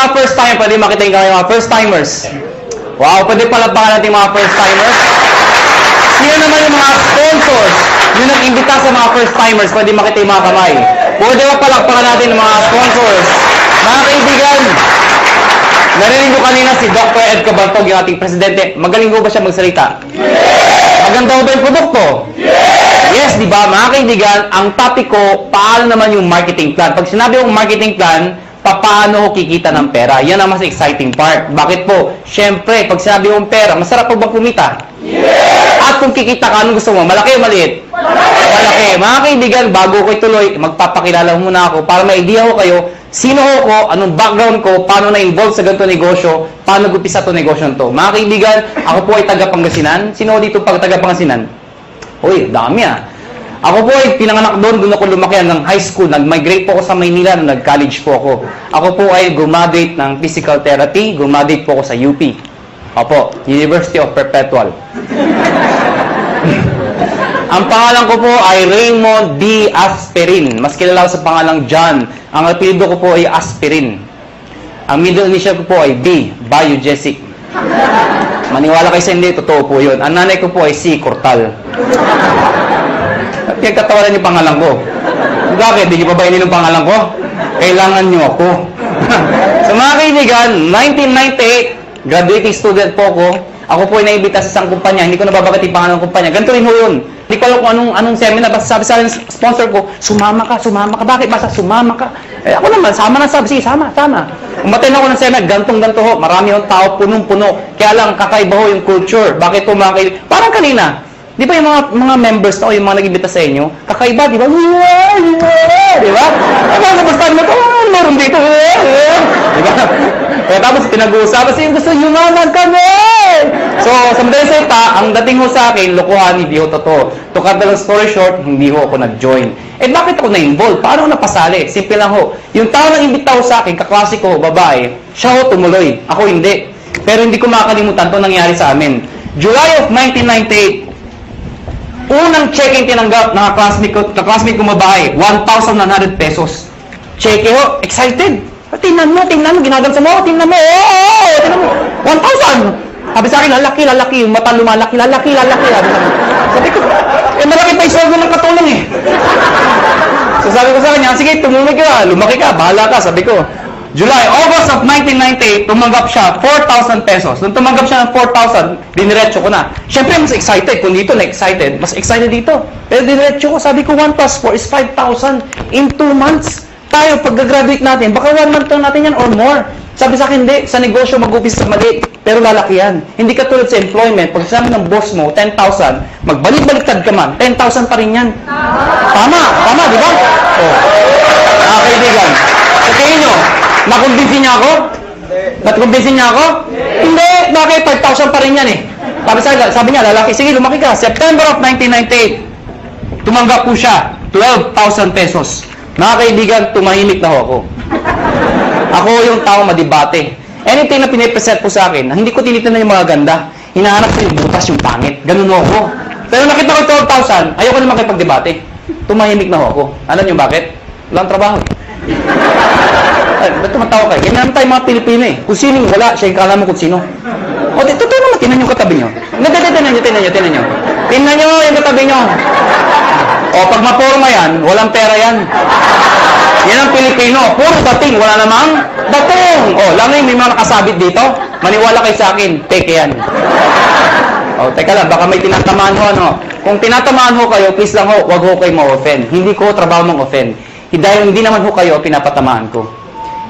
mga first time, pwede makita yung kamay mga first timers. Wow, pwede palagpakan natin mga first timers. Sino naman yung mga sponsors yung nag-imbita sa mga first timers? Pwede makita yung mga kamay. Pwede ba palagpakan natin ng mga sponsors? Mga kaibigan, narinig ko kanina si Dr. Ed Cabantog, yung ating presidente. Magaling ko ba siya magsalita? Maganda ba yung produkto? Yes, di ba? Mga kaibigan, ang topic ko, paano naman yung marketing plan? Pag sinabi yung marketing plan, paano ko kikita ng pera? Yan ang mas exciting part. Bakit po? Siyempre, pag sinabi mong pera, masarap pa bang kumita? At kung kikita ka, anong gusto mo? Malaki o maliit? Malaki. Mga kaibigan, bago ko ituloy, magpapakilala muna ako para may idea ko kayo, sino ko, anong background ko, paano na-involve sa ganito negosyo, paano gupisa ito negosyo to. Mga kaibigan, ako po ay taga-Pangasinan. Sino dito pag taga-Pangasinan? Uy, dami ah. Ako po ay pinanganak doon ako lumaki hanggang high school. Nag-migrate po ako sa Maynila nung nag-college po ako. Ako po ay graduate ng physical therapy, graduate po ako sa UP. Opo, University of Perpetual. Ang pangalan ko po ay Raymond D. Asperin. Mas kilala ko sa pangalang John. Ang apelyido ko po ay Asperin. Ang middle initial ko po ay B. Biogesic. Maniwala kayo sa hindi, totoo po yun. Ang nanay ko po ay C. Cortal. At pinagtatawanan yung pangalan ko. Bakit? Di niyo pa ba inin ang pangalan ko? Kailangan niyo ako. So mga kaibigan, 1998, graduating student po ako. Ako po ay naimbita sa isang kumpanya. Hindi ko nababagat yung pangalan ng kumpanya. Ganito rin ho yun. Hindi ko alam kung anong seminar. Basta sabi sa akin, sponsor ko, sumama ka. Bakit? Basta sumama ka. Eh, ako naman, sama na sabi. Sige, sama. Umaten ako ng seminar, gantong-ganto ho. Marami yung tao, punong-puno. Kaya lang, kakaiba ho yung culture. Bakit po mga kaibigan? Parang kanina. Di ba yung mga members na o yung mga nag-imbita sa inyo, kakaiba, di ba? Di ba? Tapos basta mo ito, meron dito. Di ba? Kaya tapos pinag-uusapan sa gusto yumaman kami. So, sa madaling salita, ang dating ho sa akin, lokohan, hindi ho totoo. To cut the long story short, hindi ho ako nag-join. Eh, bakit ako na-involve? Paano ako napasali? Simple lang ho. Yung tao na imbita ho sa akin, kaklase ko, babae, siya ho tumuloy. Ako hindi. Pero hindi ko makakalimutan ito nangyari sa amin. July of 1998, unang check-in tinanggap ng classmate ko babae, 1,100 pesos. Check ho, excited. Tingnan mo, ginagansa mo, tingnan mo, 1,000. Sabi sa akin, lalaki, yung mata lumalaki, lalaki. Sabi ko, malaki pa yung sweldo ng katulong eh. So sabi ko sa kanya, sige, tumumig ka, lumaki ka, bahala ka, sabi ko. August of 1998, tumanggap siya 4,000 pesos. Nung tumanggap siya ng 4,000, diniretso ko na. Siyempre, mas excited. Kung dito na-excited, mas excited dito. Pero diniretso ko, sabi ko, 1 plus 4 is 5,000 in 2 months. Tayo, pag-graduate natin, baka 1 month lang natin yan or more. Sabi sa akin, hindi. Sa negosyo, mag-upis sa mali. Pero lalaki yan. Hindi ka tulad sa employment. Pag sabi ng boss mo, 10,000, magbalik-baliktad ka man, 10,000 pa rin yan. Tama, di ba? Oh. Kaibigan. Sa tingin nyo, nakumbinsin niya ako? Nakumbinsin niya ako? Hindi. Bakit? 5,000 pa rin yan eh. Sabi niya, lalaki, sige, lumaki ka. September of 1998, tumanggap po siya, 12,000 pesos. Mga kaibigan, tumahimik na ako. Ako yung tao madibate. Anything na pinipresent po sa akin, hindi ko tinitingnan yung mga ganda. Hinahanap ko yung butas, yung pangit. Ganun ako. Pero nakita ko 12,000, ayoko na makipagdebate. Tumahimik na ako. Alam niyo bakit? Walang trabaho. Ba't tumatawa kayo? Ganyan naman tayo mga Pilipino eh. Kung sino wala, siya yung kala mo kung sino. O, totoo naman, tinan yung katabi nyo. Tinan nyo. Tinan nyo yung katabi nyo. O, pag maporma yan, walang pera yan. Yan ang Pilipino. Puro dating, wala namang dating. O, lang na yung may mga nakasabit dito. Maniwala kayo sa akin, peke yan. O, teka lang, baka may tinatamaan ho, ano. Kung tinatamaan ho kayo, please lang ho, wag ho kayo ma-offend. Hindi ko trabaho mang-offend. Dahil hindi naman ho kayo pinapatamaan ko.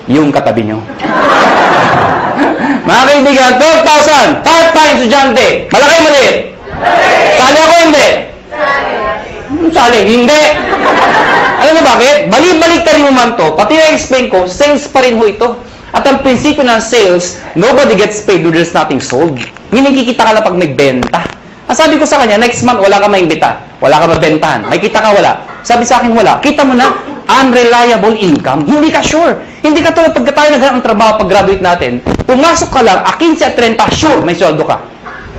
Yung katabi nyo. Mga kaibigan, 12,000. Part-time estudyante. Malaki maliit? Sali ako hindi? Sali. Hindi. Alam mo bakit? Balik-balik ka rin naman to. Pati na-explain ko, sales pa rin ho ito. At ang prinsipyo ng sales, nobody gets paid when there's nothing sold. Hindi kikita ka lang pag may benta. Ang sabi ko sa kanya, next month wala ka maimbita. Wala ka mabentahan. May kita ka, wala. Sabi sa akin, wala. Kita mo na, unreliable income. Hindi ka sure. Hindi ka tulad pagka tayo naghanap ng trabaho pag-graduate natin. Pumasok ka lang, 15 at 30, sure, may sweldo ka.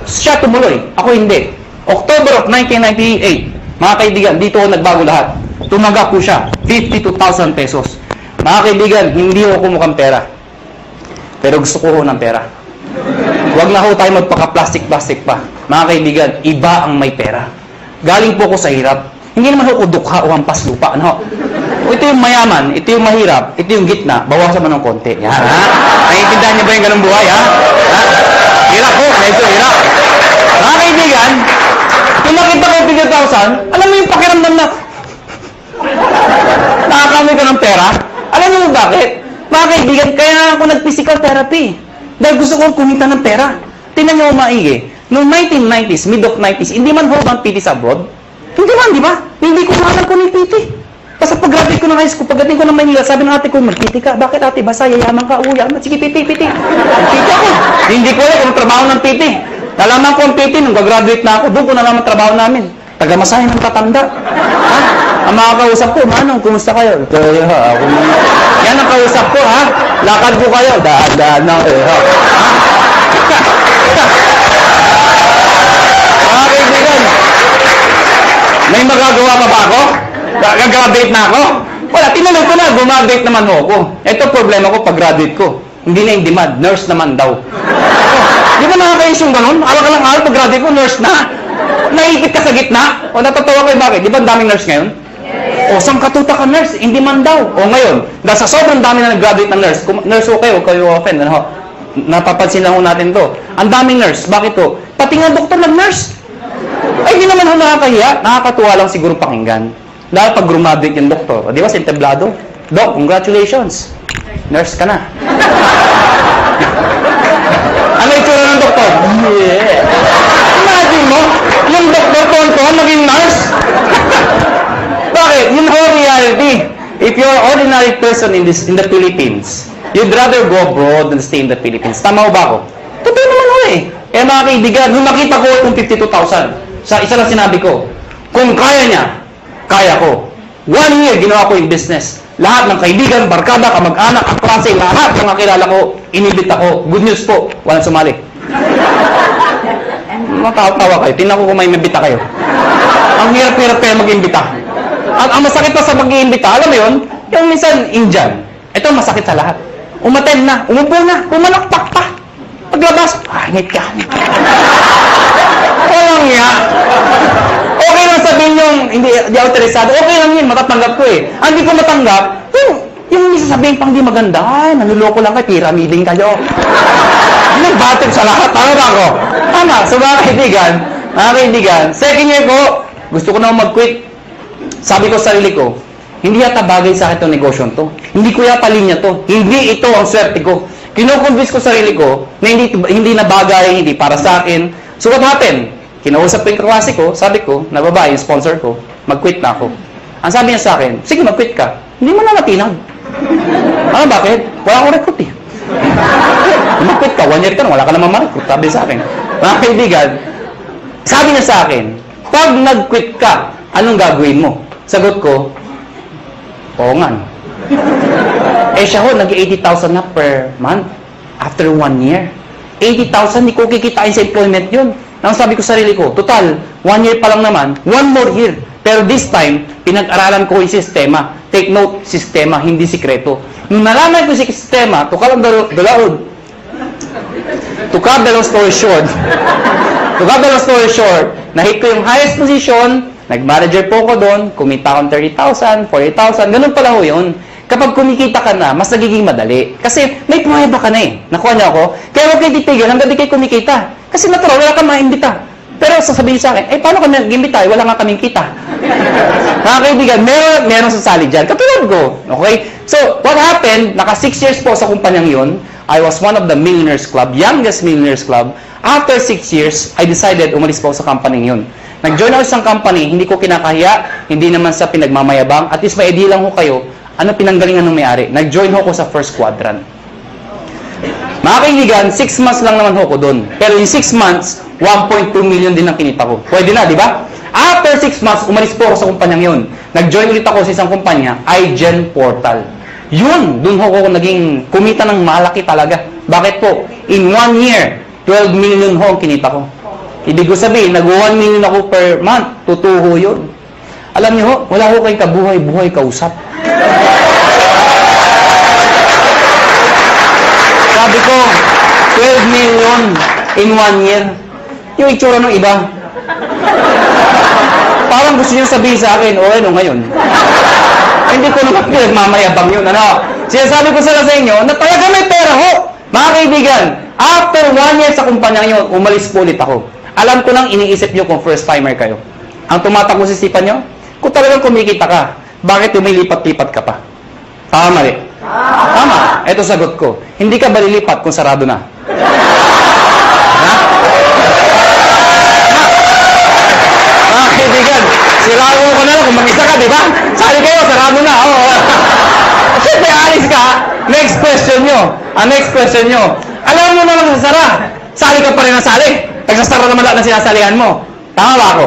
Siya tumuloy. Ako hindi. October of 1998, mga kaibigan, dito ako nagbago lahat. Tumanggap po siya, 52,000 pesos. Mga kaibigan, hindi ako kumukhang pera. Pero gusto ko ho ng pera. Huwag na ho tayo magpaka-plastic-plastic pa. Mga kaibigan, iba ang may pera. Galing po ko sa hirap. Hindi naman ho ko dukha o hampas lupa. Ano? Ito yung mayaman, ito yung mahirap, ito yung gitna, bawasan mo ng konti. Yan, ha? Naiintindihan niyo ba yung ganung buhay, ha? Ha? Hirap ho, medyo hirap. Mga kaibigan, kung makita ko 50,000, alam mo yung pakiramdam na nakakamay ka ng pera? Alam mo bakit? Mga kaibigan, kaya ako nag-physical therapy. Dahil gusto kong kumita ng pera. Tingnan niyo maigi. Noong 1990s, mid of 90s, hindi man ho bang PT sa abroad? Hindi man, di ba? Hindi ko alam ko ng PT. Basta pag-graduate ko ng high school, pagdating ko ng Manila, sabi ng ate ko, mag-PT ka. Bakit ate? Basta yayaman ka, yaman. Sige, PT. PT ako. Hindi ko alam kung trabaho ng PT. Nalaman ko ang PT nung gagraduate na ako. Doon ko nalaman trabaho namin. Taga-masahin ng tatanda. Ha? Ang mga kausap ko, Manong, kumusta kayo? Ako muna. Yan ang kausap ko, ha? Lakad ko kayo. Daan na kayo, ha? Mga kaibigan, may magagawa pa ba ako? Gagraduate na ako? Wala, tinuloy ko na. Gumagraduate naman ako. Ito problema ko pag-graduate ko. Hindi na in demand. Nurse naman daw. Di ba nakakayos yung ganun? Alang-alang pag-graduate ko, nurse na. Naipit ka sa gitna? O natatawa kayo bakit? Di ba ang daming nurse ngayon? O saan katuta ka nurse? In demand daw. O ngayon, dahil sa sobrang dami na nag-graduate ng nurse, nurse ko kayo offend. Ano? Napapansin lang ho natin to. Ang daming nurse. Bakit to? Pati nga doktor ng nurse. Ay, di naman ho nakakahiya. Nakakatuwa lang siguro pakinggan. Dahil pag grumaduate yung doktor, di ba, sinteblado? Doc, congratulations. Nurse ka na. Ano itsura ng doktor? Yeah. Imagine mo, yung doktor tonton maging nurse. Bakit? Yun ho reality. If you're an ordinary person in the Philippines, you'd rather go abroad than stay in the Philippines. Tama ho ba ako? Totoo naman ho eh. Eh mga kaibigan, nung makita ko itong 52,000, sa isa lang sinabi ko, kung kaya niya, kaya ko. 1 year, ginawa ko yung business. Lahat ng kaibigan, barkada, kamag-anak, kaklase, lahat ng kakilala ko, inibit ako. Good news po, walang sumali. Matawa kayo. Tingnan ko kung may mabita kayo. Ang hirap-hirap kayo mag-imbita. Ang masakit pa sa mag-iimbita, alam mo yun? Yung minsan, Indian. Ito masakit sa lahat. Umaten na, umupo na, pumalakpak pa. Paglabas, hangit ka. Walang niya. Okay lang sabihin yung hindi autorisado. Okay lang yun, matatanggap ko eh. Ang hindi ko matanggap, yung sasabihin pang di maganda, ay, nanuloko lang kayo, pyramiding kayo. Nagbatid sa lahat. Tama ba ako? Tama. So mga kaibigan, second year ko, gusto ko na mag-quit. Sabi ko sa sarili ko, hindi yata bagay sa akin itong negosyo to. Hindi ko yata linya to. Hindi ito ang swerte ko. Kino-convince ko sarili ko na hindi na bagay, hindi para sa akin. So what happened? Kinausap ko yung kaklase ko, sabi ko, na babae, yung sponsor ko, mag-quit na ako. Ang sabi niya sa akin, sige, mag-quit ka. Hindi mo na natinag. Ano, bakit? Wala akong recruit eh. Mag-quit ka, 1 year ka na, wala ka naman ma-recruit. Sabi sa akin. Mga kaibigan, sabi niya sa akin, pag nag-quit ka, anong gagawin mo? Sagot ko, oo nga. Eh siya ho, nag-80,000 na per month after 1 year. 80,000, hindi ko kikitain sa employment yun. Nang sabi ko sa sarili ko, total, 1 year pa lang naman, 1 more year. Pero this time, pinag-aralan ko yung sistema. Take note, sistema, hindi sikreto. Nung nalaman ko yung sistema, to cut the long story short, nahit ko yung highest position, nag-manager po ko doon, kumita akong 30,000, 40,000, ganun pala ho yun. Kapag kumikita ka na, mas nagiging madali. Kasi may pumaya ka na eh. Nakuha niyo ako? Kaya huwag kayo titigil hanggang di kayo kumikita. Kasi natural, wala kang maimbita. Pero sasabihin sa akin, paano kami nag-imbita? Wala nga kaming kita. Mga kaibigan, meron sasali dyan. Katulad ko. Okay? So, what happened, naka 6 years po sa kumpanyang yun. I was one of the millionaires club, youngest millionaires club. After 6 years, I decided umalis po sa company yun. Nag-join ako sa company, hindi ko kinakahiya, hindi naman sa pinagmamayabang. At least may idea lang ko kayo, ano pinanggalingan ng may-ari. Nag-join ako sa first quadrant. Mga kaibigan, 6 months lang naman ako doon. Pero in 6 months, 1.2 million din ang kinita ko. Pwede na, di ba? After 6 months, umalis po ako sa kumpanyang yun. Nag-join ulit ako sa isang kumpanya, iGen Portal. Yun, doon ako naging kumita ng malaki talaga. Bakit po? In 1 year, 12 million ho ang kinita ko. Ibig ko sabihin, nag-1 million ako per month. Tutuho yun. Alam niyo ho, wala ko kayong kabuhay-buhay kausap. Sabi Sabi ko, 12 million in 1 year. Yung itsura ng iba. Parang gusto niyo sabihin sa akin, ano ngayon? Hindi ko naman pinagmamayabang yun, ano? Sinasabi ko sa inyo, na talaga may pera ho. Mga kaibigan, after 1 year sa kumpanya nyo, umalis po ulit ako. Alam ko nang iniisip nyo kung first timer kayo. Ang tumatakbo sa isipan nyo, kung talagang kumikita ka, bakit lumilipat-lipat ka pa? Tama, mali? Tama. Ito sagot ko. Hindi ka ba lilipat kung sarado na? Ha? Mga kaibigan, sirado ko na lang kung mag-isa ka, di ba? Sali kayo, sarado na. Oo. Siyempre, alis ka. Next question nyo. Next question nyo. Alam mo naman sa sara. Sali ka pa rin na sali. Nagsasara naman lahat na sinasalihan mo. Tama ba ako?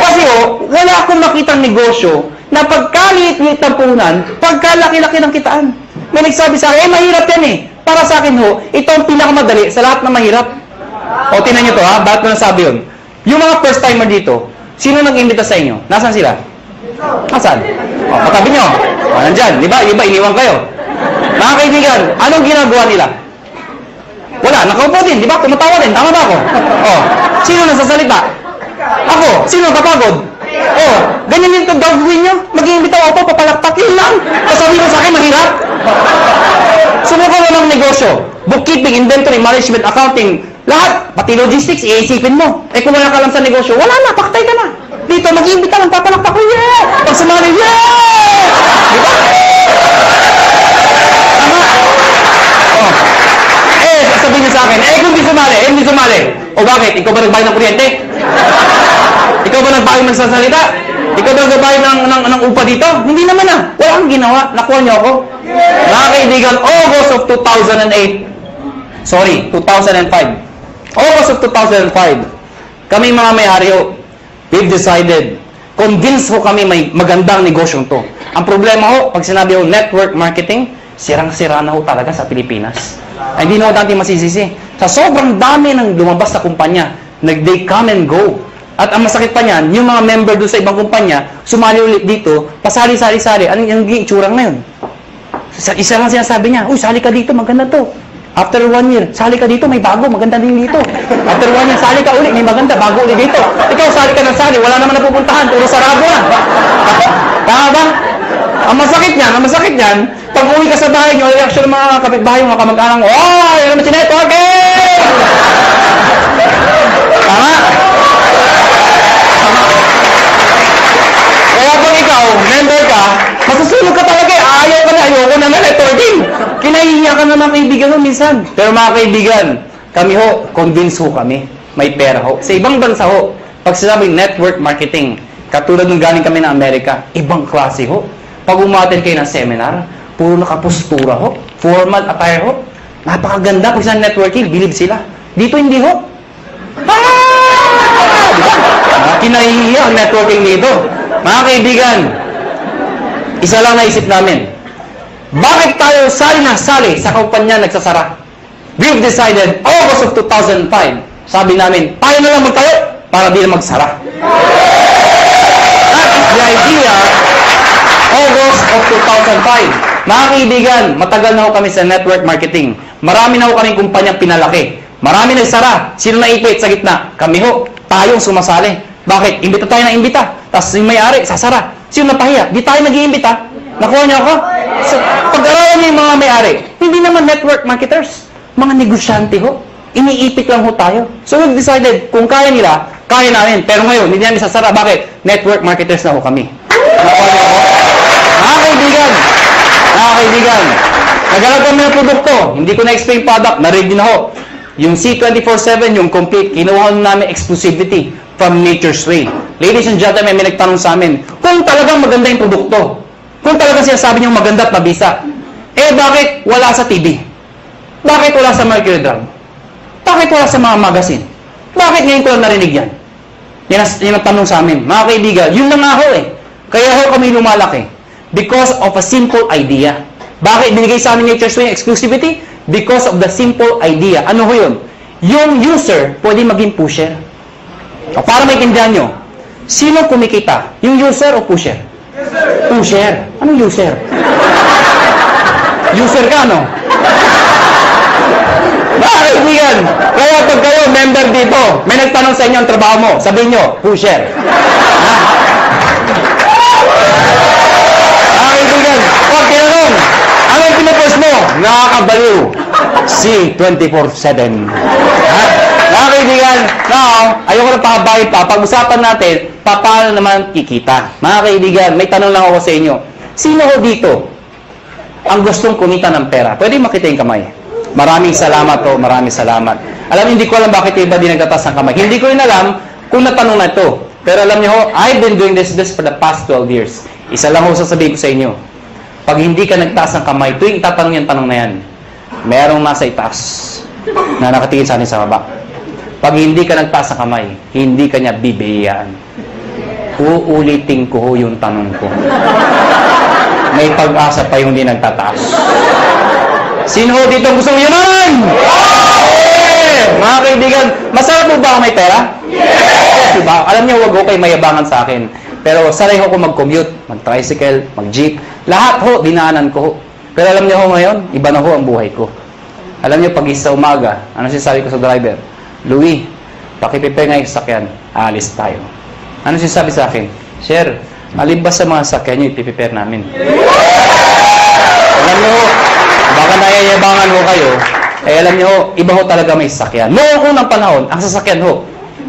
Kasi wala akong makitang negosyo na pagkaliit-liit ng puhunan, pagkalaki-laki ng kitaan. May nagsabi sa akin, mahirap yan eh. Para sa akin ito ang pinakamadali sa lahat ng mahirap. Tinan nyo to ha, bakit ko nasabi yun? Yung mga first timer dito, sino nag-imbita sa inyo? Nasaan sila? Nasaan? Patabi nyo. Nandyan, di ba? Iba, iniwan kayo. Mga kaibigan, anong ginagawa nila? Wala, nakaupo din, di ba? Tumatawa din, tama ba ako? Sino nasasalita? Ako. Sino kapagod? Ganyan din ito gagawin nyo. Mag-iimbita ako, papalaktakin lang. Sasabihin mo sa akin, mahirap. Subukan mo ng negosyo. Bookkeeping, inventory, management, accounting, lahat. Pati logistics, iisipin mo. Kung wala ka lang sa negosyo, wala na, paktay ka na. Dito, mag-iimbita lang, papalaktak ko, yeah! Pag sumali, yeah! Di ba? Tama. Sasabihin niyo sa akin, kung hindi sumali. O bakit? Ikaw ba nagbayad ng kuryente? Ikaw ba nagbayad ng sasalita? Ikaw ba nagbayad ng upa dito? Hindi naman na. Wala kang ginawa. Nakuha niyo ako. Mga kaibigan, August of 2008. Sorry, 2005. August of 2005. Kami mga may-ari we've decided, convinced kami may magandang negosyong to. Ang problema pag sinabi network marketing, sirang-sira na talaga sa Pilipinas. Ay, hindi na natin masisisi. Sa sobrang dami ng lumabas na kumpanya, they come and go. At ang masakit pa niyan, yung mga member doon sa ibang kumpanya, sumali ulit dito, pasali-sali-sali. Ano yung itsura ngayon? Isa lang sinasabi niya, sali ka dito, maganda to. After 1 year, sali ka dito, may bago, maganda din dito. After 1 year, sali ka ulit, may maganda, bago ulit dito. Ikaw, sali ka ng sali, wala naman napupuntahan, puro sarado na. Tama ba? Ang masakit niyan, pag uwi ka sa bahay nyo, reaction ng mga kapitbahay, mga kamag-anang, yan naman si networking! Tama? Kaya pag ikaw, member ka, masusunod ka talaga ayoko na networking. Kinahihiya ka na mga kaibigan mo minsan. Pero mga kaibigan, kami convince kami. May pera Sa ibang bansa pag sinabing network marketing, katulad nung galing kami na Amerika, ibang klase Pag umaten kayo ng seminar, puro nakapustura formal attire napakaganda. Pag sa networking, bilib sila. Dito hindi diba? Kinahihiya ang networking dito. Mga kaibigan, isa lang naisip namin. Bakit tayo sali na sali sa kumpanya nagsasara? We've decided, August of 2005, sabi namin, tayo na lang magtayo para di na magsara. That is the idea, August of 2005. Mga kaibigan, matagal na kami sa network marketing. Marami na kaming kumpanya pinalaki. Marami nagsara. Sino naipit sa gitna? Kami tayong sumasali. Bakit? Imbita tayo na imbita. Tapos yung may-ari, sasara. Sino napahiya? Di tayo nag-iimbita. Nakuha niyo ako? So, pag-aralan niyo yung mga may-ari, hindi naman network marketers. Mga negosyante Iniipit lang tayo. So, we've decided, kung kaya nila, kaya namin. Pero ngayon, hindi namin sasara. Bakit? Network marketers na kami. Nakuha niyo ako? Mga kaibigan, naghanap kami ng produkto. Hindi ko na-explain product. Narinig din ako. Yung C24/7, yung complete, kinuha namin exclusivity from Nature's Way. Ladies and gentlemen, may nagtanong sa amin, kung talagang maganda yung produkto, kung talagang sinasabi niyong maganda at mabisa, bakit wala sa TV? Bakit wala sa Mercury Drug? Bakit wala sa mga magazine? Bakit ngayon ko lang narinig yan? Yan ang tanong sa amin. Mga kaibigan, yun na nga Kaya kami lumalaki. Because of a simple idea. Bakit binigay sa amin Nature's Way exclusivity? Because of the simple idea. Ano yun? Yung user, pwede maging pusher. Para maintindihan nyo, sino kumikita? Yung user o pusher? Pusher. Anong user? User ka, Mga kaibigan, kaya pag kayo member dito, may nagtanong sa inyo ang trabaho mo, sabihin nyo, pusher. Mga kaibigan, pag tinanong, ano yung pinapost mo? Nakakabaliw. Si 24/7. Mga kaibigan, now, ayoko na pahabahin pa. Pag-usapan natin, paano naman kikita? Mga kaibigan, may tanong lang ako sa inyo. Sino ho dito ang gustong kumita ng pera? Pwede makita yung kamay. Maraming salamat ho, maraming salamat. Alam, hindi ko alam bakit iba di nagtatas ng kamay. Hindi ko rin alam kung natanong na ito. Pero alam niyo ho, I've been doing this for the past 12 years. Isa lang ho sasabihin ko sa inyo. Pag hindi ka nagtaas ng kamay, tuwing tatanong yung tanong na yan, merong nasa itaas na nakatingin sa akin sa baba. Pag hindi ka nagtaas ng kamay, hindi ka niya bibiyayaan. Uulitin ko ho yung tanong ko. May pag-asa pa yung hindi nagtataas. Sino ho dito gusto yaman? Mga kaibigan, masarap po ba ako may pera? Yes! Diba? Alam niyo, wag ho kayo mayabangan sa akin. Pero sanay ho ko mag-commute, mag-tricycle, mag-jeep. Lahat ho, dinaanan ko ho. Pero alam niyo ho ngayon, iba na ho ang buhay ko. Alam niyo, pag isa umaga, ano sinasabi ko sa driver? Louie, pakiprepare nga yung sakyan, aalis tayo. Ano sinasabi sa akin? Sir, alin ba sa mga sakyan nyo ipiprepare namin? Alam niyo ho, baka nayayabangan ho kayo, eh alam niyo ho, iba ho talaga may sakyan. Noong unang panahon, ang sasakyan ho,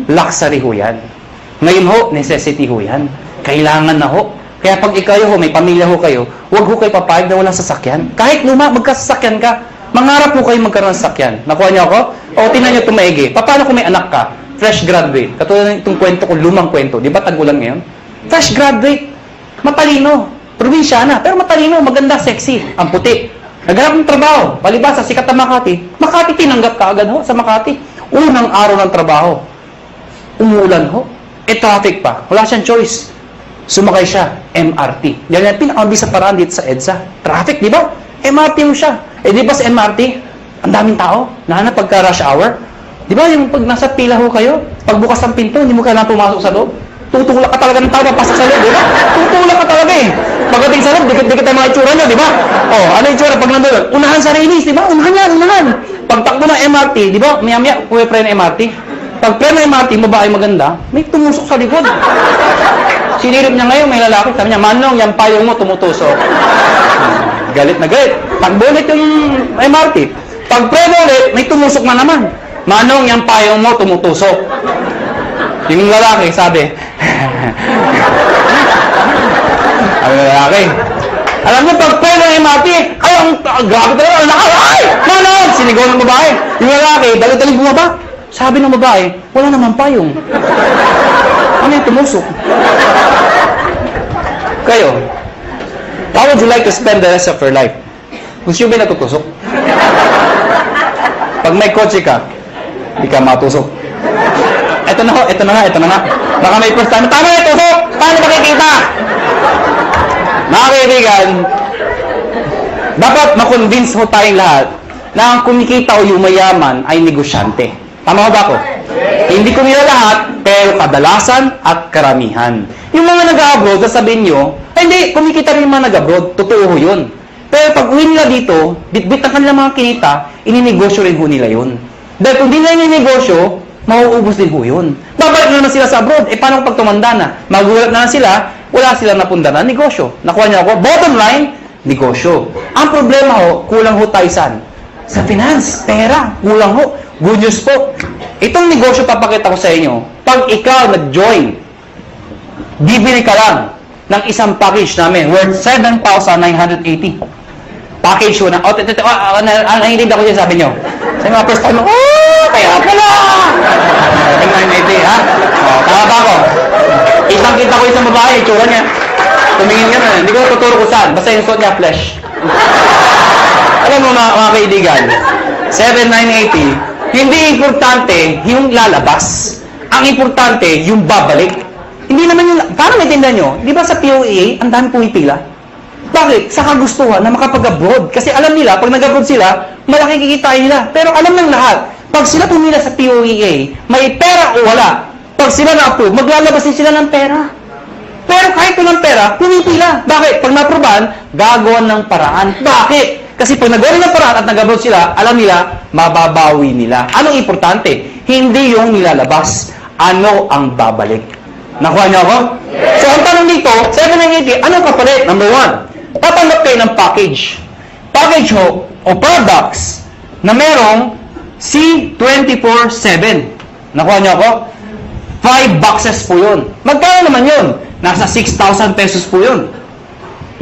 luxury ho yan. Ngayon ho, necessity ho yan. Kailangan na ho. Kaya pag ikaw ho, may pamilya ho kayo, huwag ho kayo papayag na walang sasakyan. Kahit luma, magkasasakyan ka, mangarap ho kayo magkaroon ng sasakyan. Nakuha niyo ako? O, tingnan niyo tumaigi. Paano kung may anak ka? Fresh graduate. Katulad ng itong kwento ko, lumang kwento. Di ba tagulan ngayon? Fresh graduate. Matalino. Probinsyana. Pero matalino, maganda, sexy. Ang puti. Naghanap ng trabaho. Palibasa, sikat na Makati. Makati, tinanggap ka agad ho sa Makati. Unang araw ng trabaho. Umuulan ho. Traffic pa. Wala siyang choice. Sumakay siya. MRT. Yan yung pinakamabisa paraan dito sa EDSA. Traffic, di ba? MRT mo siya. Eh, di ba sa MRT, ang daming tao, lalo na pagka rush hour. Di ba, yung pag nasa pila ho kayo, pagbukas ng pinto, hindi mo kailangan pumasok sa loob. Tutulak ka talaga ng tao, papasok sa loob, di ba? Tutulak ka talaga eh. Pagdating sa loob, dikit-dikit ang mga itsura nyo, di ba? Oh, ano yung itsura? Pag nandun, unahan sa release, di ba? Unahan yan, unahan. Pagtakbo ng MRT, di ba? Maya-maya, puwi-pre ng MRT. Pag pre ng MRT, babae maganda, may tumusok sa likod. Sinirip niya ngayon, may lalaki, sabi niya, Manong, yan payong mo tumutusok. Galit na galit. Pag bulit yung MRT, pag preno ulit, may tumusok na naman. Manong, yung payong mo tumutusok. Yung lalaki, sabi, ang lalaki, alam mo, pag preno ng MRT, ay, grabe talaga, ang nakal, ay, Manong, sinigaw ng babae. Yung lalaki, dalit-dalit bumaba. Sabi ng babae, wala naman payong. Ano yung tumusok? Kayo, how would you like to spend the rest of your life? Gusto nyo ba natutusok? Pag may kotse ka, hindi ka matusok. Ito na ho, ito na nga. Baka may first time, tama na tusok! Paano makikita? Mga kaibigan, dapat makonvince ho tayong lahat na ang kumikita o yumayaman ay negosyante. Tama ba ako? Hindi ko nila lahat, pero kadalasan at karamihan. Yung mga nag-abroad, sasabihin nyo, ay hindi, kumikita rin yung mga nag-abroad. Totoo ho yun. Pero pag uwi nila dito, bit-bit ang kanilang mga kinita, ininegosyo rin ho nila yun. Dahil kung di na ininegosyo, mauubos din ho yun. Babalik na naman sila sa abroad. Eh, paano pag tumanda na? Magulat na sila, wala silang napunda na negosyo. Nakuha niyo ako? Bottom line, negosyo. Ang problema ho, kulang ho tayo saan? Sa finance, pera, kulang ho. Good news po. Itong negosyo papakita ko sa inyo. Pag ikaw nag-join, bibili ka lang ng isang package namin worth 7,980. Package ko na. Nangindig ako dyan, sabi nyo. Sa mga first time, kaya pala! 7,980, ha? Tama ba ako? Kitang-kita ko isang babae, itsura niya. Tumingin ka na. Hindi ko tuturo ko saan. Basta yung suot niya, flesh. Alam mo mga kaibigan, 7,980, hindi importante yung lalabas. Ang importante, yung babalik. Hindi naman yung... Paano maintindihan nyo? Di ba sa POEA, ang dami pumipila? Bakit? Sa kagustuhan na makapag-abroad. Kasi alam nila, pag nag-abroad sila, malaki kikitain nila. Pero alam ng lahat, pag sila pumila sa POEA, may pera o wala. Pag sila na-approve, maglalabas din sila ng pera. Pero kahit walang pera, pumipila. Bakit? Pag na-approvean, gagawan ng paraan. Bakit? Kasi pag nagawa ng paraan at nag-abroad sila, alam nila, mababawi nila. Anong importante? Hindi yung nilalabas. Ano ang babalik? Nakuha niyo ako? So, ang tanong dito, 780, anong kapalit? Number 1, tatanggap kayo ng package. Package ho, o products, na merong C24/7. Nakuha niyo ako? 5 boxes po yun. Magkano naman yun? Nasa 6,000 pesos po yun.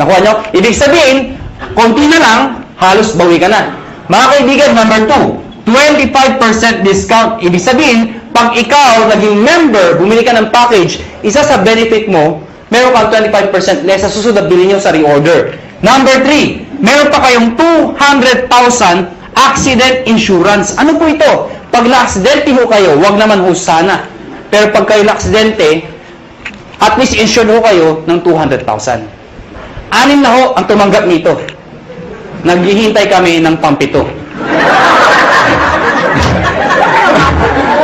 Nakuha niyo? Ibig sabihin, konti na lang, halos bawi ka na. Mga kaibigan, number 2, 25% discount. Ibig sabihin, pag ikaw naging member, bumili ka ng package, isa sa benefit mo, meron kang 25% less sa susunod na bilhin nyo sa reorder. Number 3, meron pa kayong 200,000 accident insurance. Ano po ito? Pag na-aksidente ho kayo, wag naman ho sana. Pero pag kayo na-aksidente, at least insured ho kayo ng 200,000. 6 na ho ang tumanggap nito. Naghihintay kami ng pampito.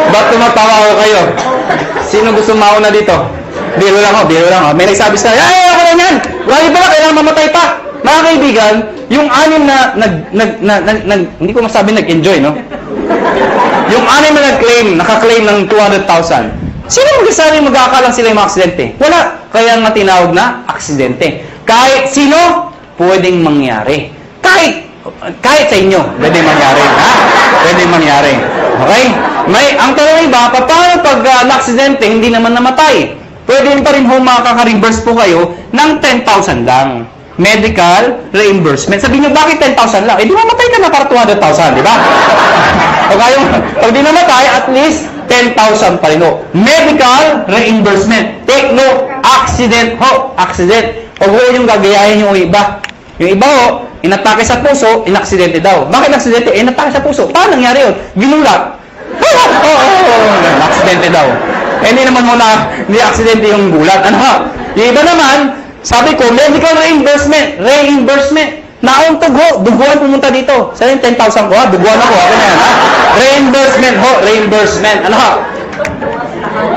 Ba't tumatawa ho kayo? Sino gusto mauna dito? Biro lang ho, biro lang ho. May nagsabi sa ay, ako lang yan! Wala ba? Kailangan mamatay pa! Mga kaibigan, yung 6 na hindi ko masabi nag-enjoy, no? Yung 6 na naka-claim ng 200,000. Sino magsasabi magkakalang sila yung mga aksidente? Wala. Kaya nga tinawag na aksidente. Kahit sino, pwedeng mangyari. Kahit sa inyo, pwedeng mangyari. Ha? Pwedeng mangyari. Okay? Ang tanong iba, paano pag na-aksidente, hindi naman namatay? Pwede pa rin ho makaka-reimburse po kayo ng 10,000 lang. Medical reimbursement. Sabihin nyo, bakit 10,000 lang? Eh, di mamatay ka na para 200,000, di ba? Pag di namatay, at least 10,000 pa rin ho. Medical reimbursement. Take note, accident ho. Accident. Huwag ho yung gagayahin yung iba. Yung iba ho, inatake sa puso, inaksidente daw. Bakit aksidente? Inatake sa puso. Paano nangyari yun? Ginulat. Aksidente daw. Hindi naman muna, hindi aksidente yung gulat. Ano ha? Yung iba naman, sabi ko, medical reimbursement. Reimbursement. Nauntog ho. Duguan pumunta dito. Saan yung 10,000 ko ha? Duguan ako. Ako na yan ha? Reimbursement ho. Reimbursement. Ano ha?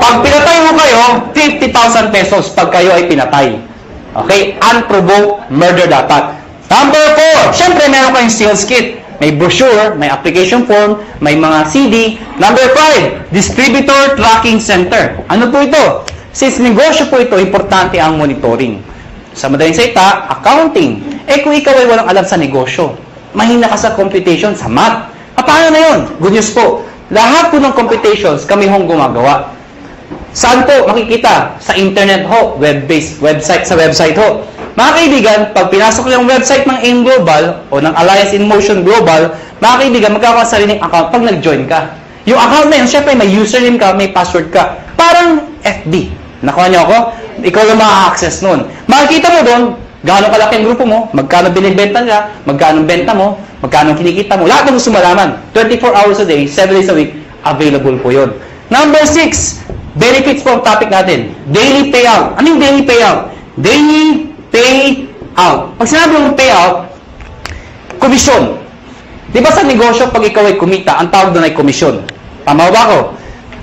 Pag pinatay mo kayo, 50,000 pesos pag kayo ay pinatay. Okay? Unprovoked murder dapat. Number 4. Siyempre, meron kayong sales kit. May brochure, may application form, may mga CD. Number 5. Distributor Tracking Center. Ano po ito? Since negosyo po ito, importante ang monitoring. Sa madaling salita, accounting. Eh kung ikaw ay walang alam sa negosyo, mahina ka sa computation, sa math. Paano na yun? Good news po. Lahat po ng computations kami hong gumagawa. Saan po makikita? Sa internet ho, web-based website, sa website ho. Mga kaibigan, pag pinasok yung website ng AIM Global o ng Alliance in Motion Global, mga kaibigan, magkakaroon sa sariling account pag nag-join ka. Yung account na yun, syempre may username ka, may password ka. Parang FB. Nakuha niyo ako? Ikaw yung ma-access nun. Makikita mo doon, gaano kalaki ang grupo mo, magkano binibenta nila, magkano benta mo, magkano kinikita mo. Lahat ng gusto malaman. 24 hours a day, 7 days a week, available po yun. Number 6, benefits po ang topic natin. Daily payout. Ano yung daily payout? Daily payout. Pag sinabi mong payout, komisyon. Di ba sa negosyo, pag ikaw ay kumita, ang tawag doon ay komisyon. Tama ba ako?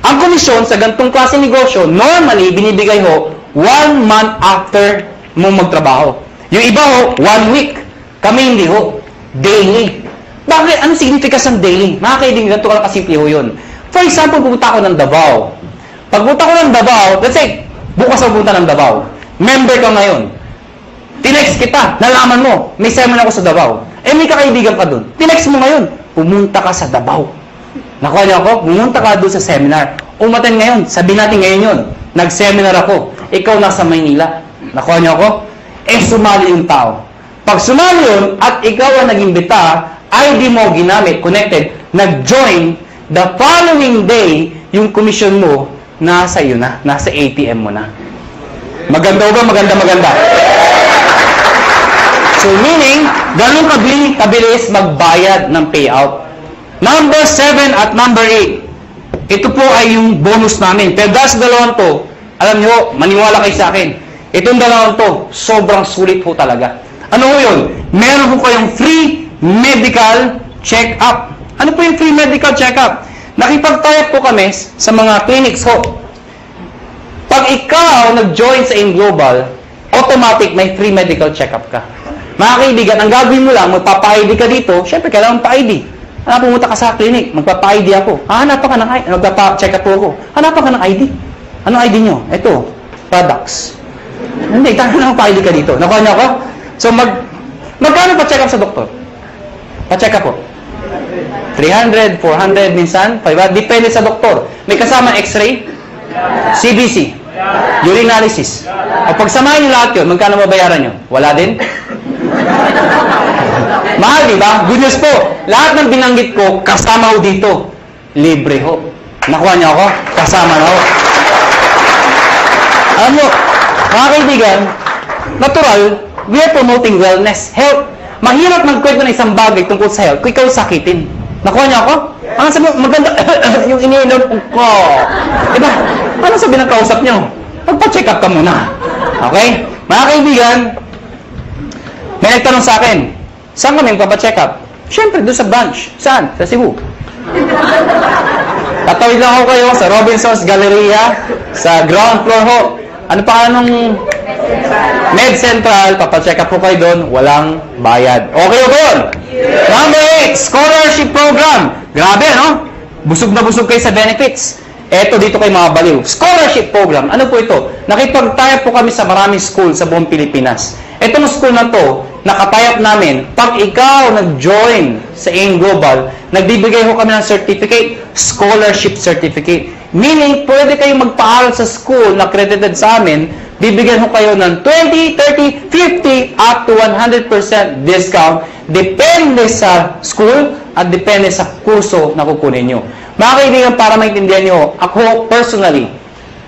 Ang komisyon sa ganitong klase negosyo, normally, binibigay ho 1 month after mong magtrabaho. Yung iba ho, 1 week. Kami hindi ho. Daily. Bakit? Ano significance ng daily? Mga kaibigan, ganito ka lang kasimple ho yun. For example, pupunta ako ng Davao. Pag pupunta ko ng Davao, let's say, bukas ako pupunta ng Davao. Member ka ngayon. Tinext kita, nalaman mo, may seminar ako sa Davao. Eh, may kakaibigan ka dun. Tinext mo ngayon, pumunta ka sa Davao. Nakuha niyo ako? Pumunta ka doon sa seminar. Umaten ngayon, sabihin natin ngayon yun. Nag-seminar ako. Ikaw nasa Maynila. Nakuha niyo ako? Eh, sumali yung tao. Pag sumali yun, at ikaw ang nag-imbita, ID mo ginamit, connected, nag-join, the following day, yung commission mo, nasa iyo na, nasa ATM mo na. Maganda ba? Maganda. So, meaning, ganun kabilis magbayad ng payout. Number 7 at number 8. Ito po ay yung bonus namin. Pero dahil sa dalawang to, alam nyo, maniwala kayo sa akin. Itong dalawang to, sobrang sulit po talaga. Ano po yun? Meron po kayong free medical check-up. Ano po yung free medical check-up? Nakipag-tie po kami sa mga clinics ho. Pag ikaw nag-join sa AIM Global, automatic may free medical check-up ka. Mga kaibigan, ang gagawin mo lang, magpapa-ID ka dito, syempre, kailangan pa-ID. Pumunta ka sa clinic, magpapa-ID ako. Hanapan ka ng ID, magpapa-check up ako. Hanapan ka ng ID. Anong ID nyo? Ito, products. Hindi, tangan lang pa-ID ka dito. Nakuha niyo ako? So, magkano pa-check up sa doktor? Pa-check up po. 300, 400, minsan, 500. Depende sa doktor. May kasama x-ray, CBC, urinalysis. O pagsamahin nyo lahat yun, magkano mabayaran nyo? Wala din? Mahal, di ba? Good news po. Lahat ng binanggit ko, kasama ho dito. Libre ho. Nakuha niyo ako? Kasama na ho. Alam mo, mga kaibigan, natural, we are promoting wellness, health. Mahirap magkwento ng isang bagay tungkol sa health kung ikaw sakitin. Nakuha niyo ako? Ano sabi, maganda, yung iniinom ko. Diba? Ano sabi ng kausap niyo? Magpa-check up ka muna. Okay? Mga kaibigan, may nagtanong sa akin, saan kami magpapa-check up? Siyempre, doon sa branch. Saan? Sa Cebu. Tatawid lang ako kayo sa Robinson's Galleria, sa ground floor ho. Ano pa anong Med Central, papacheck up po kayo doon, walang bayad. Okay ba yun? Number 8, scholarship program. Grabe, no? Busog na busog kayo sa benefits. Eto, dito kayo mga baliw. Scholarship program. Ano po ito? Nakipag-tie-up po kami sa maraming school sa buong Pilipinas. Etong school na to, nakatayap namin, pag ikaw nag-join sa AIM Global, nagbibigay ho kami ng certificate, scholarship certificate. Meaning, pwede kayong magpaaral sa school na accredited sa amin, bibigyan ho kayo ng 20, 30, 50, up to 100% discount, depende sa school at depende sa kurso na kukunin nyo. Mga kaibigan, para maintindihan nyo, ako personally,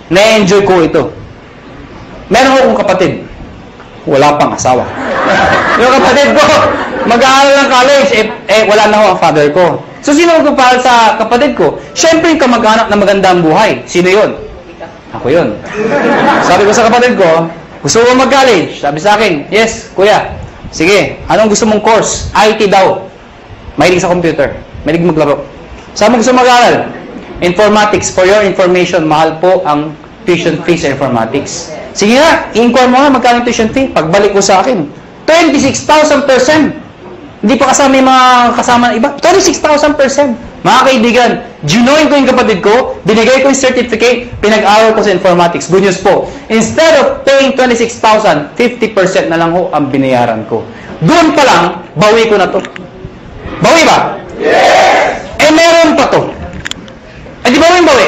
na-enjoy ko ito. Meron akong kapatid, wala pang asawa. Yung kapatid ko, mag-aaral ng college, wala na ho ang father ko. So, sino magpapahal sa kapatid ko? Siyempre, yung kamag-anak na magandang buhay. Sino yun? Ako yun. Sabi ko sa kapatid ko, gusto mo mag-college? Sabi sa akin, yes, kuya. Sige, anong gusto mong course? IT daw. Mahilig sa computer. Mahilig maglaro. Saan mo gusto mag-aaral? Informatics. For your information, mahal po ang tuition fee sa informatics. Sige nga, i-inquire mo nga magkano tuition fee. Pagbalik ko sa akin, 26,000%. Hindi pa kasama yung mga kasama na iba. 26,000%. Mga kaibigan, ginoin ko yung kapatid ko, binigay ko yung certificate, pinag-aral ko sa informatics. Good news po. Instead of paying 26,000, 50% na lang ho ang binayaran ko. Doon pa lang, bawi ko na to. Bawi ba? Yes! Meron pa to. Di ba yung bawi?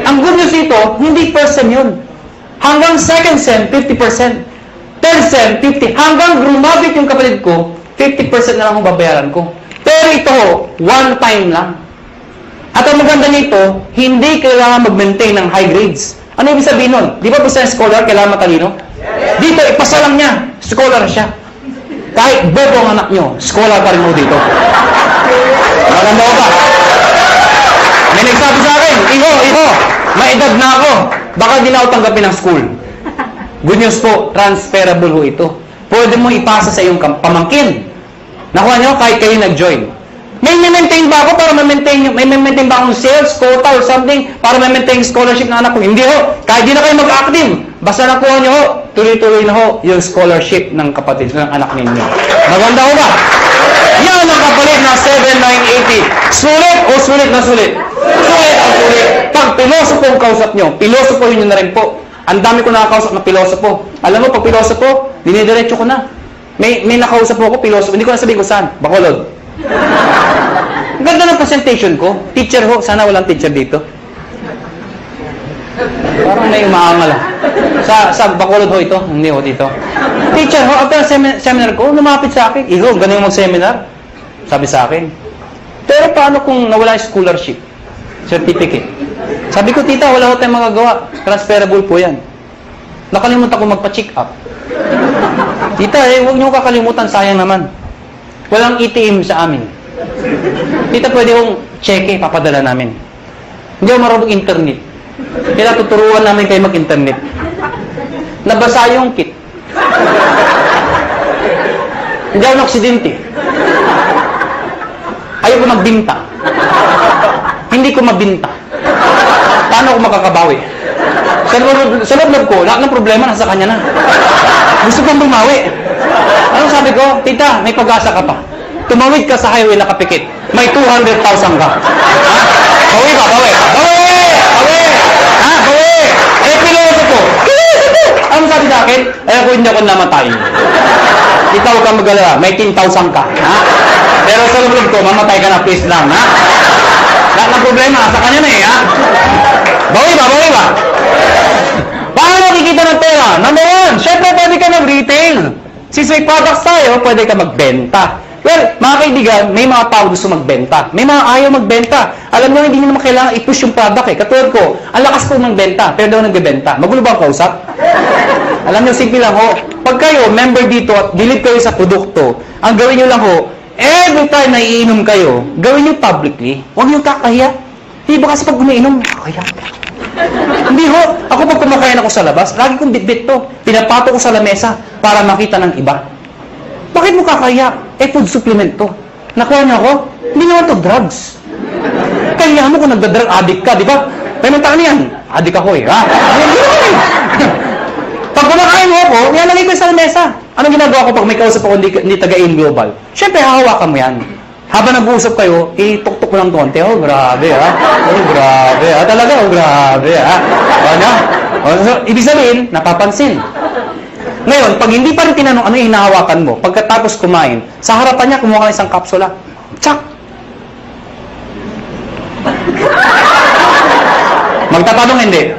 Ang good news dito, hindi first sem yun. Hanggang second sem, 50%. Third sem, 50%. Hanggang grumabit yung kapatid ko, 50% na lang ang babayaran ko. Pero ito, one time lang. At ang maganda nito, hindi kailangan mag-maintain ng high grades. Ano ibig sabihin nun? Di ba basta scholar, kailangan matalino? Dito, ipasa lang niya. Scholar siya. Kahit bobo ang anak nyo, scholar pa rin mo dito. Maganda ko ba? May nagsabi sa akin, Iho, may edad na ako. Baka di na ako tanggapin ng school. Good news po, transferable ho ito. Pwede mo ipasa sa iyong pamangkin. Nakuha nyo, kahit kayo nag-join. May maintain ba ako para may maintain ba akong sales, quota, or something para may-maintain scholarship ng anak ko? Hindi ho. Kahit di na kayo mag-active. Basta nakuha nyo ho, tuloy-tuloy na ho yung scholarship ng kapatid ng anak ninyo. Maganda ho ba? Yan ang kapalit na 7,980. Sulit o sulit na sulit? Sulit ang sulit. Pag pilosopo ang kausap nyo, pilosopohin nyo na rin po. Ang dami ko nakakausap na pilosopo. Alam mo, pag pilosopo, dinidiretso ko na. May nakausap po ako, pilosopo. Hindi ko na sabihin ko saan. Bacolod. Ang ganda ng presentation ko. Teacher ho. Sana walang teacher dito. Parang may umaangal. Sa Bacolod ho ito. Hindi ho dito. Teacher ho, after seminar ko, lumapit sa akin. Iho, ganun mag-seminar. Sabi sa akin. Pero paano kung nawala yung scholarship? Certificate. Sabi ko, tita, wala ho tayong magagawa. Transferable po yan. Nakalimutan ko magpa-check up. Tita, huwag niyo kakalimutan, sayang naman. Walang ATM sa amin. Tita, pwede kong cheque, papadala namin. Hindi ako marunong internet. Kaya tuturuan namin kayo mag-internet. Nabasa yung kit. Hindi ako naksidente. Ayoko magbinta. Hindi ko mabinta. Paano ako makakabawi? Sa loob ko, lahat ng problema nasa kanya na. Gusto kong bumawi. Ano sabi ko? Tita, may pag-asa ka pa. Tumawid ka sa highway na kapikit. May 200,000 ka. Ha? Bawi ba? Bawi! Bawi! Bawi! Ha? Bawi! Eh, piloto ko. Ano sabi sa akin? Eh, ako hindi ako namatay. Tita, huwag kang mag-alala. May 10,000 ka. Ha? Pero sa loob ko, mamatay ka na, please lang. Ha? Lahat ng problema, sa kanya na eh. Ha? Bawi ba? Bawi ba? Paano nakikita ng pera? Number one, syempre pwede ka mag-retail. Since may products tayo, pwede ka magbenta. Well, mga kaibigan, may mga tao gusto magbenta. May mga ayaw magbenta. Alam nyo, hindi nyo naman kailangan i-push yung product eh. Katulad ko, ang lakas ko magbenta, pero daw nagbebenta. Magulo ba ang kausap? Alam nyo, simple lang ho. Pag kayo, member dito at believe kayo sa produkto, ang gawin nyo lang ho, every time na iinom kayo, gawin nyo publicly. Huwag nyo kakahiya. Hindi ba kasi pag umiinom, kakahiya. Hindi ho. Ako pag kumakain ako sa labas, lagi kong bit-bit to. Pinapato ko sa lamesa para makita ng iba. Bakit mo kakaya? Eh, food supplement to. Nakuha niyo ako? Hindi naman to drugs. Kaya mo kung nagda-drug addict ka, di ba? May mantaan yan. Addict ako eh, ha? Hindi naman eh. Pag kumakain mo ako, nilalagay ko sa lamesa. Anong ginagawa ko pag may kausap ako hindi taga-in global? Siyempre, hahawakan mo yan. Habang nag-uusap kayo, ituktok mo ng konti. Oh, grabe, ha? Oh, grabe, ha? Talaga, oh, grabe, ha? Ano? So, ibig sabihin, napapansin. Ngayon, pag hindi pa rin tinanong ano yung hinahawakan mo, pagkatapos kumain, sa harapan niya, kumuha ka ng isang kapsula. Tsak! Magtatanong hindi.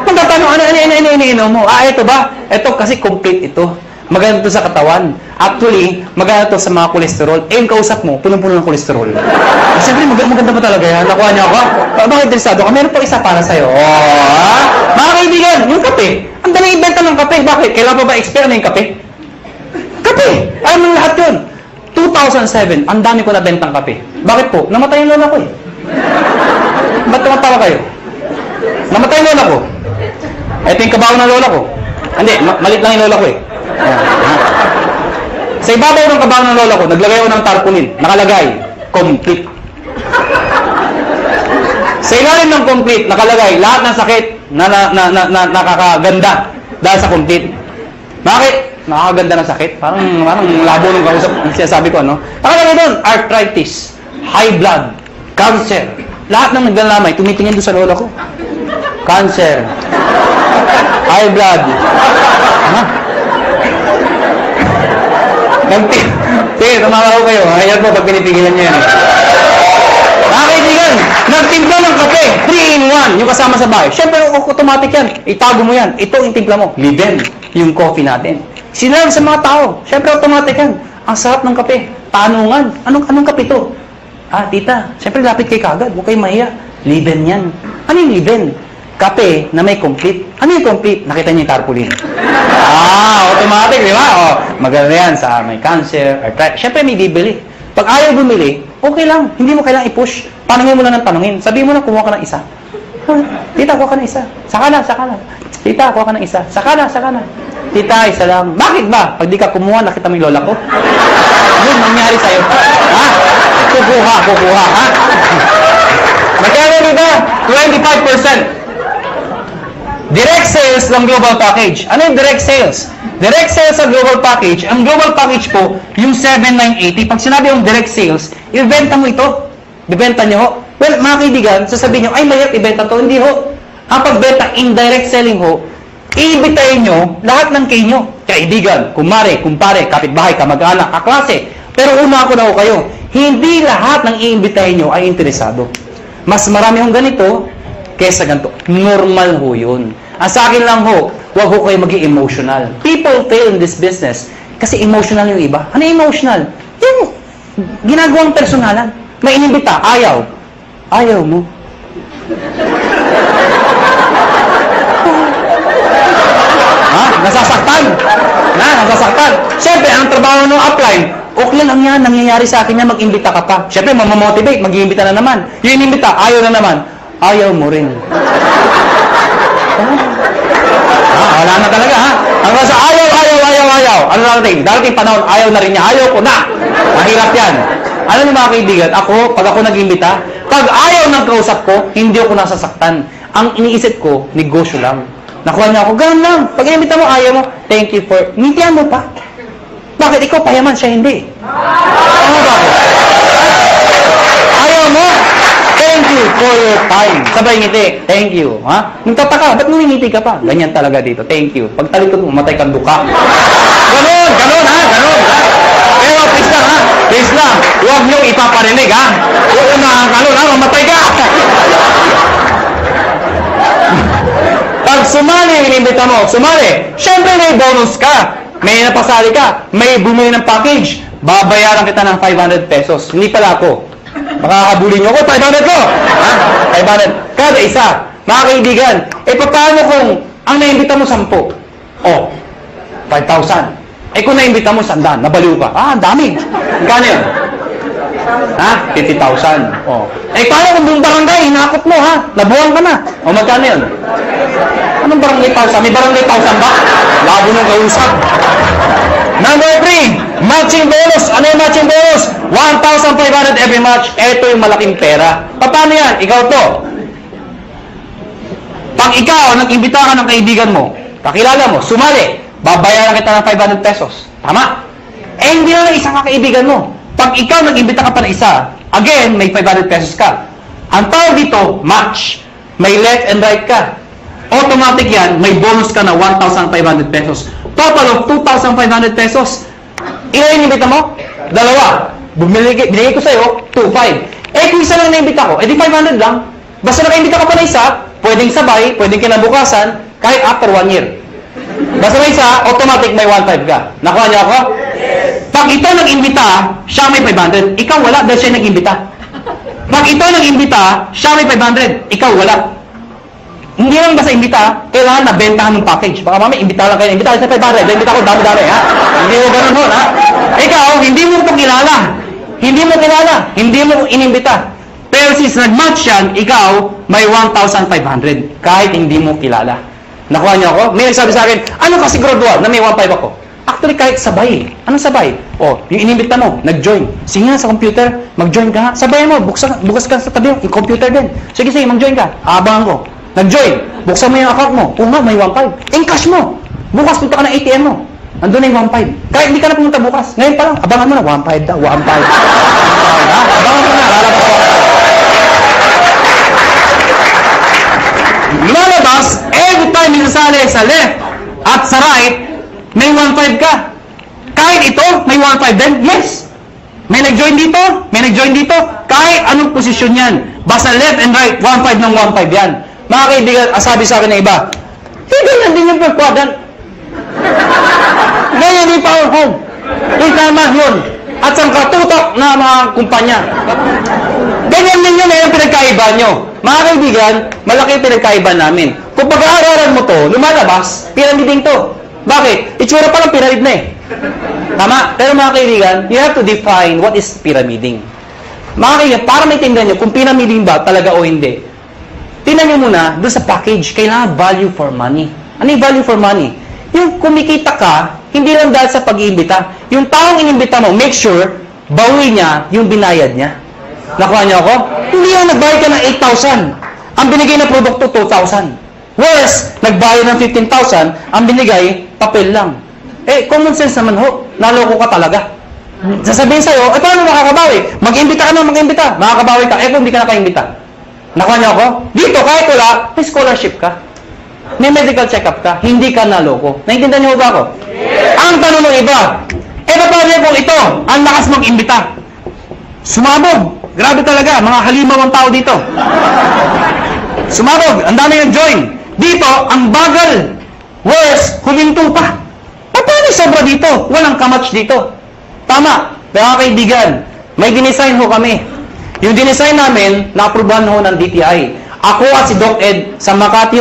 Magtatanong, ano mo? Ah, ito ba? Ito kasi complete ito. Maganda ito sa katawan. Actually, maganda ito sa mga kolesterol. Eh, yung kausap mo, punong-puno ng kolesterol. Siyempre, maganda ba talaga yan? Nakuha niya ako? Bakit interesado ka? Meron pa isa para sa'yo. Oh, mga kaibigan, yung kape. Ang daling ibenta ng kape. Bakit? Kailan pa ba expire na yung kape? Kape! Ayaw mo lahat yun. 2007, ang dami ko nabentang kape. Bakit po? Namatay yung lola ko eh. Ba't tumatawa kayo? Namatay yung lola ko. Ito yung kabaho ng lola ko. Hindi, malit lang yung lola ko eh. Sa ibabaw ng kabaho ng lola ko, naglagay ako ng tarpaulin. Nakalagay, complete. Sa ilalim ng complete, nakalagay, lahat ng sakit na nakakaganda dahil sa complete. Bakit? Nakakaganda ng sakit? Parang labo ng kausap. Ang sinasabi ko, ano? Nakalagay doon, arthritis, high blood, cancer. Lahat ng naglalamay, tumitingin doon sa lola ko. Cancer, high blood. Ha? Sige, tumawa ko kayo. Hayat mo pag pinipigilan nyo yan. Mga kaibigan, nagtimpla ng kape, 3-in-1, yung kasama sa bahay. Siyempre, automatic yan. Itago mo yan. Ito yung timpla mo. Liben, yung coffee natin. Sinarap sa mga tao. Siyempre, automatic yan. Ang sarap ng kape. Tanungan. Anong kape to? Ah, tita, siyempre, lapit kay kagad. Huwag kayo mahiya. Liben yan. Ano yung liben? Kape na may complete. Ano yung complete? Nakita niyo yung tarpaulin. Ah, automatic, di ba? Oh, maganda yan sa may cancer, arthritis. Siyempre, may bibili. Pag ayaw bumili, okay lang. Hindi mo kailangang i-push. Tanungin mo lang ng tanungin. Sabihin mo na, kumuha ka ng isa. Tita, kuha ka ng isa. Saka na. Tita, kuha ka ng isa. Saka na. Tita, isa lang. Bakit ba? Pag di ka kumuha, nakita mo yung lola ko. Yun, nangyari sa'yo. Ha? Kukuha, ha? Magkano dito? 25%. Direct sales ng global package. Ano yung direct sales? Direct sales sa global package, ang global package po, yung 7,980. Pag sinabi yung direct sales, ibenta mo ito. Ibenta nyo ho. Well, mga kaibigan, sasabihin nyo, ay mahirap ibenta to. Hindi ho. Ang pagbenta, indirect selling ho, iibitayin nyo lahat ng kayo. Kaibigan, kumare, kumpare, kapitbahay, kamag-anak, kaklase. Pero una ako na ho kayo, hindi lahat ng iimbitahin nyo ay interesado. Mas marami hong ganito, kesa ganito. Normal ho yun. Ang sa akin lang ho, huwag ho kayo maging emotional. People fail in this business kasi emotional yung iba. Ano emotional? Yung ginagawang personalan. May inimbita, ayaw. Ayaw mo. Ha? Nasasaktan. Nasasaktan. Siyempre, ang trabaho ng upline, okay lang yan, nangyayari sa akin yan, mag-imbita ka pa. Siyempre, mamamotivate, mag-iimbita na naman. Yung inimbita, ayaw na naman. Ayaw mo rin. Wala na talaga, ha? Ang nasa ayaw. Ano natin? Darating panahon, ayaw na rin niya. Ayaw ko na. Mahirap yan. Ano niyo mga kaibigan? Pag ako nag-imbita, pag ayaw ng kausap ko, hindi ako nasasaktan. Ang iniisip ko, negosyo lang. Nakuha niya ako, ganun lang. Pag inimbita mo, ayaw mo, thank you for... Ngitian mo pa. Bakit ikaw payaman, siya hindi? Ano ba? Ayaw mo? Thank you for your time. Sabay ngiti. Thank you. Ha? Nagtataka, ba't ngumingiti ka pa? Ganyan talaga dito. Thank you. Pag talikod mo, matay kang duka. Ganon, ganon ha, ganon ha. Pero please lang ha, please lang. Huwag niyong ipaparinig ha. Huwag na ganon ha, mamatay ka. Pag sumali, inimbita mo, sumali. Siyempre may bonus ka. May napasali ka. May bumili ng package. Babayaran kita ng 500 pesos. Hindi pala ako. Makakabulin niyo ako, 500 ko. Ha? 500. Kada isa. Mga kaibigan, paano kung ang naimbita mo 10? Oh, 5,000. Kung naimbita mo 100, nabaliw ka. Ang dami. Magkano yun? Ha? 50,000. Oh. Paano kung buong barangay, hinakot mo ha? Nabuhan ka na. O magkano yun? Anong barangay 1,000? May barangay 1,000 ba? Labo nung kausap. Number 3, matching bonus. Ano yung matching bonus? 1,500 every match. Ito yung malaking pera. Paano yan? Ikaw to. Pag ikaw, nag-imbita ka ng kaibigan mo, kakilala mo, sumali, babayaran kita ng 500 pesos. Tama? Hindi na isang kaibigan mo. Pag ikaw nag-imbita ka pa ng isa, again, may 500 pesos ka. Ang tawag dito, match. May left and right ka. Automatic yan, may bonus ka na 1,500 pesos. Total of 2,500 pesos. Ilan yung imbita mo? 2. Binigay ko sa'yo, 2,500. Kung isa lang na-imbita ko, di 500 lang. Basta naka-imbita ka pa na isa, pwedeng sabay, pwedeng kinabukasan, kahit after 1 year. Basta na isa, automatic may 1,500 ka. Nakuha niyo ako? Pag ito nag-imbita, siya may 500. Ikaw wala dahil siya nag-imbita. Pag ito nag-imbita, siya may 500. Ikaw wala. Hindi lang basta imbita, kailangan nabentahan ng package. Baka mamaya, imbita lang kayo. Imbita sa 500. Imbita ko dami-dami, ha? Hindi mo ganun, ha? Ikaw, hindi mo ito kilala. Hindi mo kilala. Hindi mo inimbita. Pero since nag-match yan, ikaw, may 1,500. Kahit hindi mo kilala. Nakuha niyo ako? May nagsabi sa akin, ano kasi gradual na may 1,500 ako? Actually, kahit sabay. Anong sabay? Yung inimbita mo, nag-join. Sige nga sa computer, mag-join ka nga. Sabay mo, bukas ka sa tabi, yung computer din. Sige, mag-join ka. Abangan ko. Nag-join. Buksan mo yung account mo. Nga, may 1,500. Encash mo. Bukas punta ka ng ATM mo. Andun na yung 1,500. Kahit hindi ka na pumunta bukas. Ngayon pa lang, abangan mo na. 1,500 daw. 1,500. Abangan mo na. Lalabas ko. Lalabas, every time minasali sa left at sa right, may 1,500 ka. Kahit ito, may 1,500 din. Yes. May nag-join dito. May nag-join dito. Kahit anong posisyon yan. Basta left and right, 1,500 ng 1,500 yan. Mga kaibigan, sabi sa akin na iba, ganyan din yung per quadrant. Ganyan din power home. Yung tama yun. At sa katutok na mga kumpanya. Ganyan din yun, yung pinagkaiba nyo. Mga kaibigan, malaki yung pinagkaiba namin. Kung pag-aaralan mo to, lumalabas, pyramiding to. Bakit? Itsura pa lang pyramid na eh. Tama? Pero mga kaibigan, you have to define what is pyramiding. Mga kaibigan, para maintindihan nyo kung pyramiding ba talaga o hindi. Tingnan nyo muna, doon sa package, kailangan value for money. Ano yung value for money? Yung kumikita ka, hindi lang dahil sa pag-iimbita. Yung taong inimbita mo, make sure, bawi niya yung binayad niya. Nakuha niyo ako? Hindi yung nagbayad ka ng 8,000. Ang binigay na produkto, 2,000. Whereas, nagbayad ng 15,000, ang binigay, papel lang. Common sense naman ho. Naloko ka talaga. Sasabihin sa'yo, paano makakabawi? Mag-imbita ka na, mag-imbita. Makakabawi ka. Kung hindi ka nakaimbita. Nakuha niyo ako? Dito, kahit wala, may scholarship ka. May medical check-up ka. Hindi ka naloko. Naintindihan niyo ba ako? Yes. Ang tanong ng iba, paano kung ito, ang lakas mag-imbita? Sumabog. Grabe talaga, mga halimaw ang tao dito. Sumabog, ang dami yung join. Dito, ang bagal. Worse, huminto pa. Paano sobra dito? Walang kamatch dito. Tama, mga kaibigan, may dinisign ho kami. Yung dinesign namin, na-aprobahan ho ng DTI. Ako at si Doc Ed sa Makati,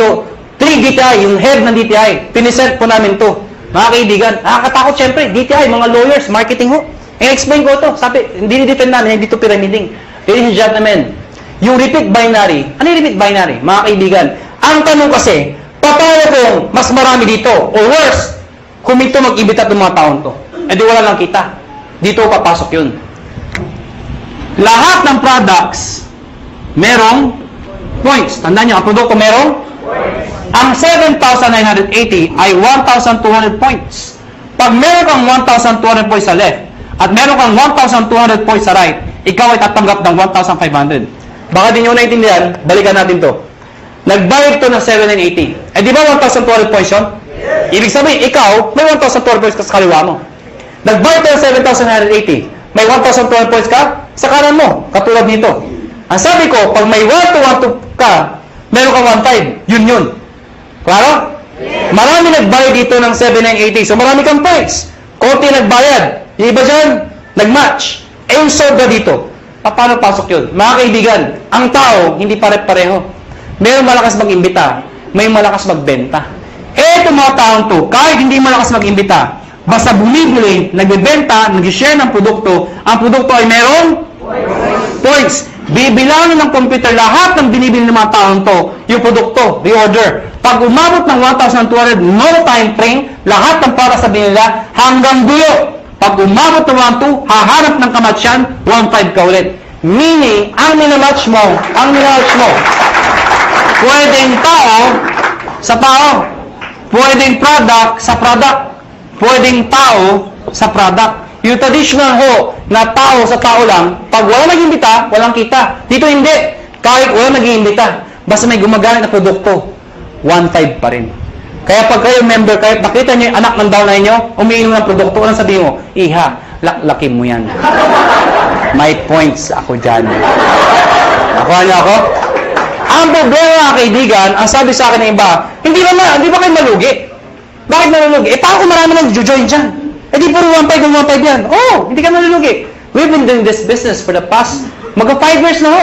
3 DTI, yung head ng DTI, pinisent po namin to. Mga kaibigan, nakakatakot syempre, DTI, mga lawyers, marketing ho. I-explain ko to. Sabi, hindi ni-defend namin, hindi to pyramiding. Ladies and gentlemen, yung repeat binary, ano yung repeat binary? Mga kaibigan, ang tanong kasi, paano kung mas marami dito? O worse, kung ito mag-ibita itong mga taon to. Di wala lang kita. Dito papasok yun. Lahat ng products, merong points. Tandaan nyo, ang produkto merong points. Ang 7,980 ay 1,200 points. Pag meron kang 1,200 points sa left, at meron kang 1,200 points sa right, ikaw ay tatanggap ng 1,500. Baka di nyo naintindihan, balikan natin to. Nagbayad to ng 780. Eh di ba 1,200 points yun? Ibig sabihin, ikaw, may 1,200 points ka sa kaliwa mo. Nagbayad to ng 7,980. May 1,200 points ka sa kanan mo, katulad nito. Ang sabi ko, pag may 1,212 ka, meron kang 1,500. Yun. Klaro? Marami nagbayad dito ng 7,980. So marami kang points. Konti nagbayad. Yung iba dyan, nag-match. Eh yung sobra dito. Paano pasok yun? Mga kaibigan, ang tao, hindi pare-pareho. Meron malakas mag-imbita, may malakas magbenta. Eh itong mga taong to, kahit hindi malakas mag-imbita, basta bumibili, nagbebenta, nag-share ng produkto, ang produkto ay merong points. Bibilangin ng computer lahat ng binibili ng mga taong to, yung produkto, reorder. Pag umabot ng 1,200, no time frame, lahat ng para sa binila hanggang dulo. Pag umabot ng 1,200, hahanap ng kamatsyan, 1,500 ka ulit. Meaning, ang minamatch mo, pwedeng tao sa tao, pwedeng product sa product, pwedeng tao sa product. Yung traditional ho, na tao sa tao lang, pag wala nag-imbita, walang kita. Dito hindi. Kahit wala nag-imbita, basta may gumagamit na produkto, 1,500 pa rin. Kaya pag kayo member, kahit nakita niyo yung anak ng downline niyo, umiinom ng produkto, anong sabihin mo? Iha, laklakin mo yan. May points ako dyan. Nakuha niyo ako? Ang problema mga kaibigan, ang sabi sa akin ng iba, hindi ba kayo malugi? Bakit malulugi? Eh paano kung marami nang join dyan? Eh di puro 1,500 yan. Oh, hindi ka malulugi. We've been doing this business for the past, magka 5 years na ho.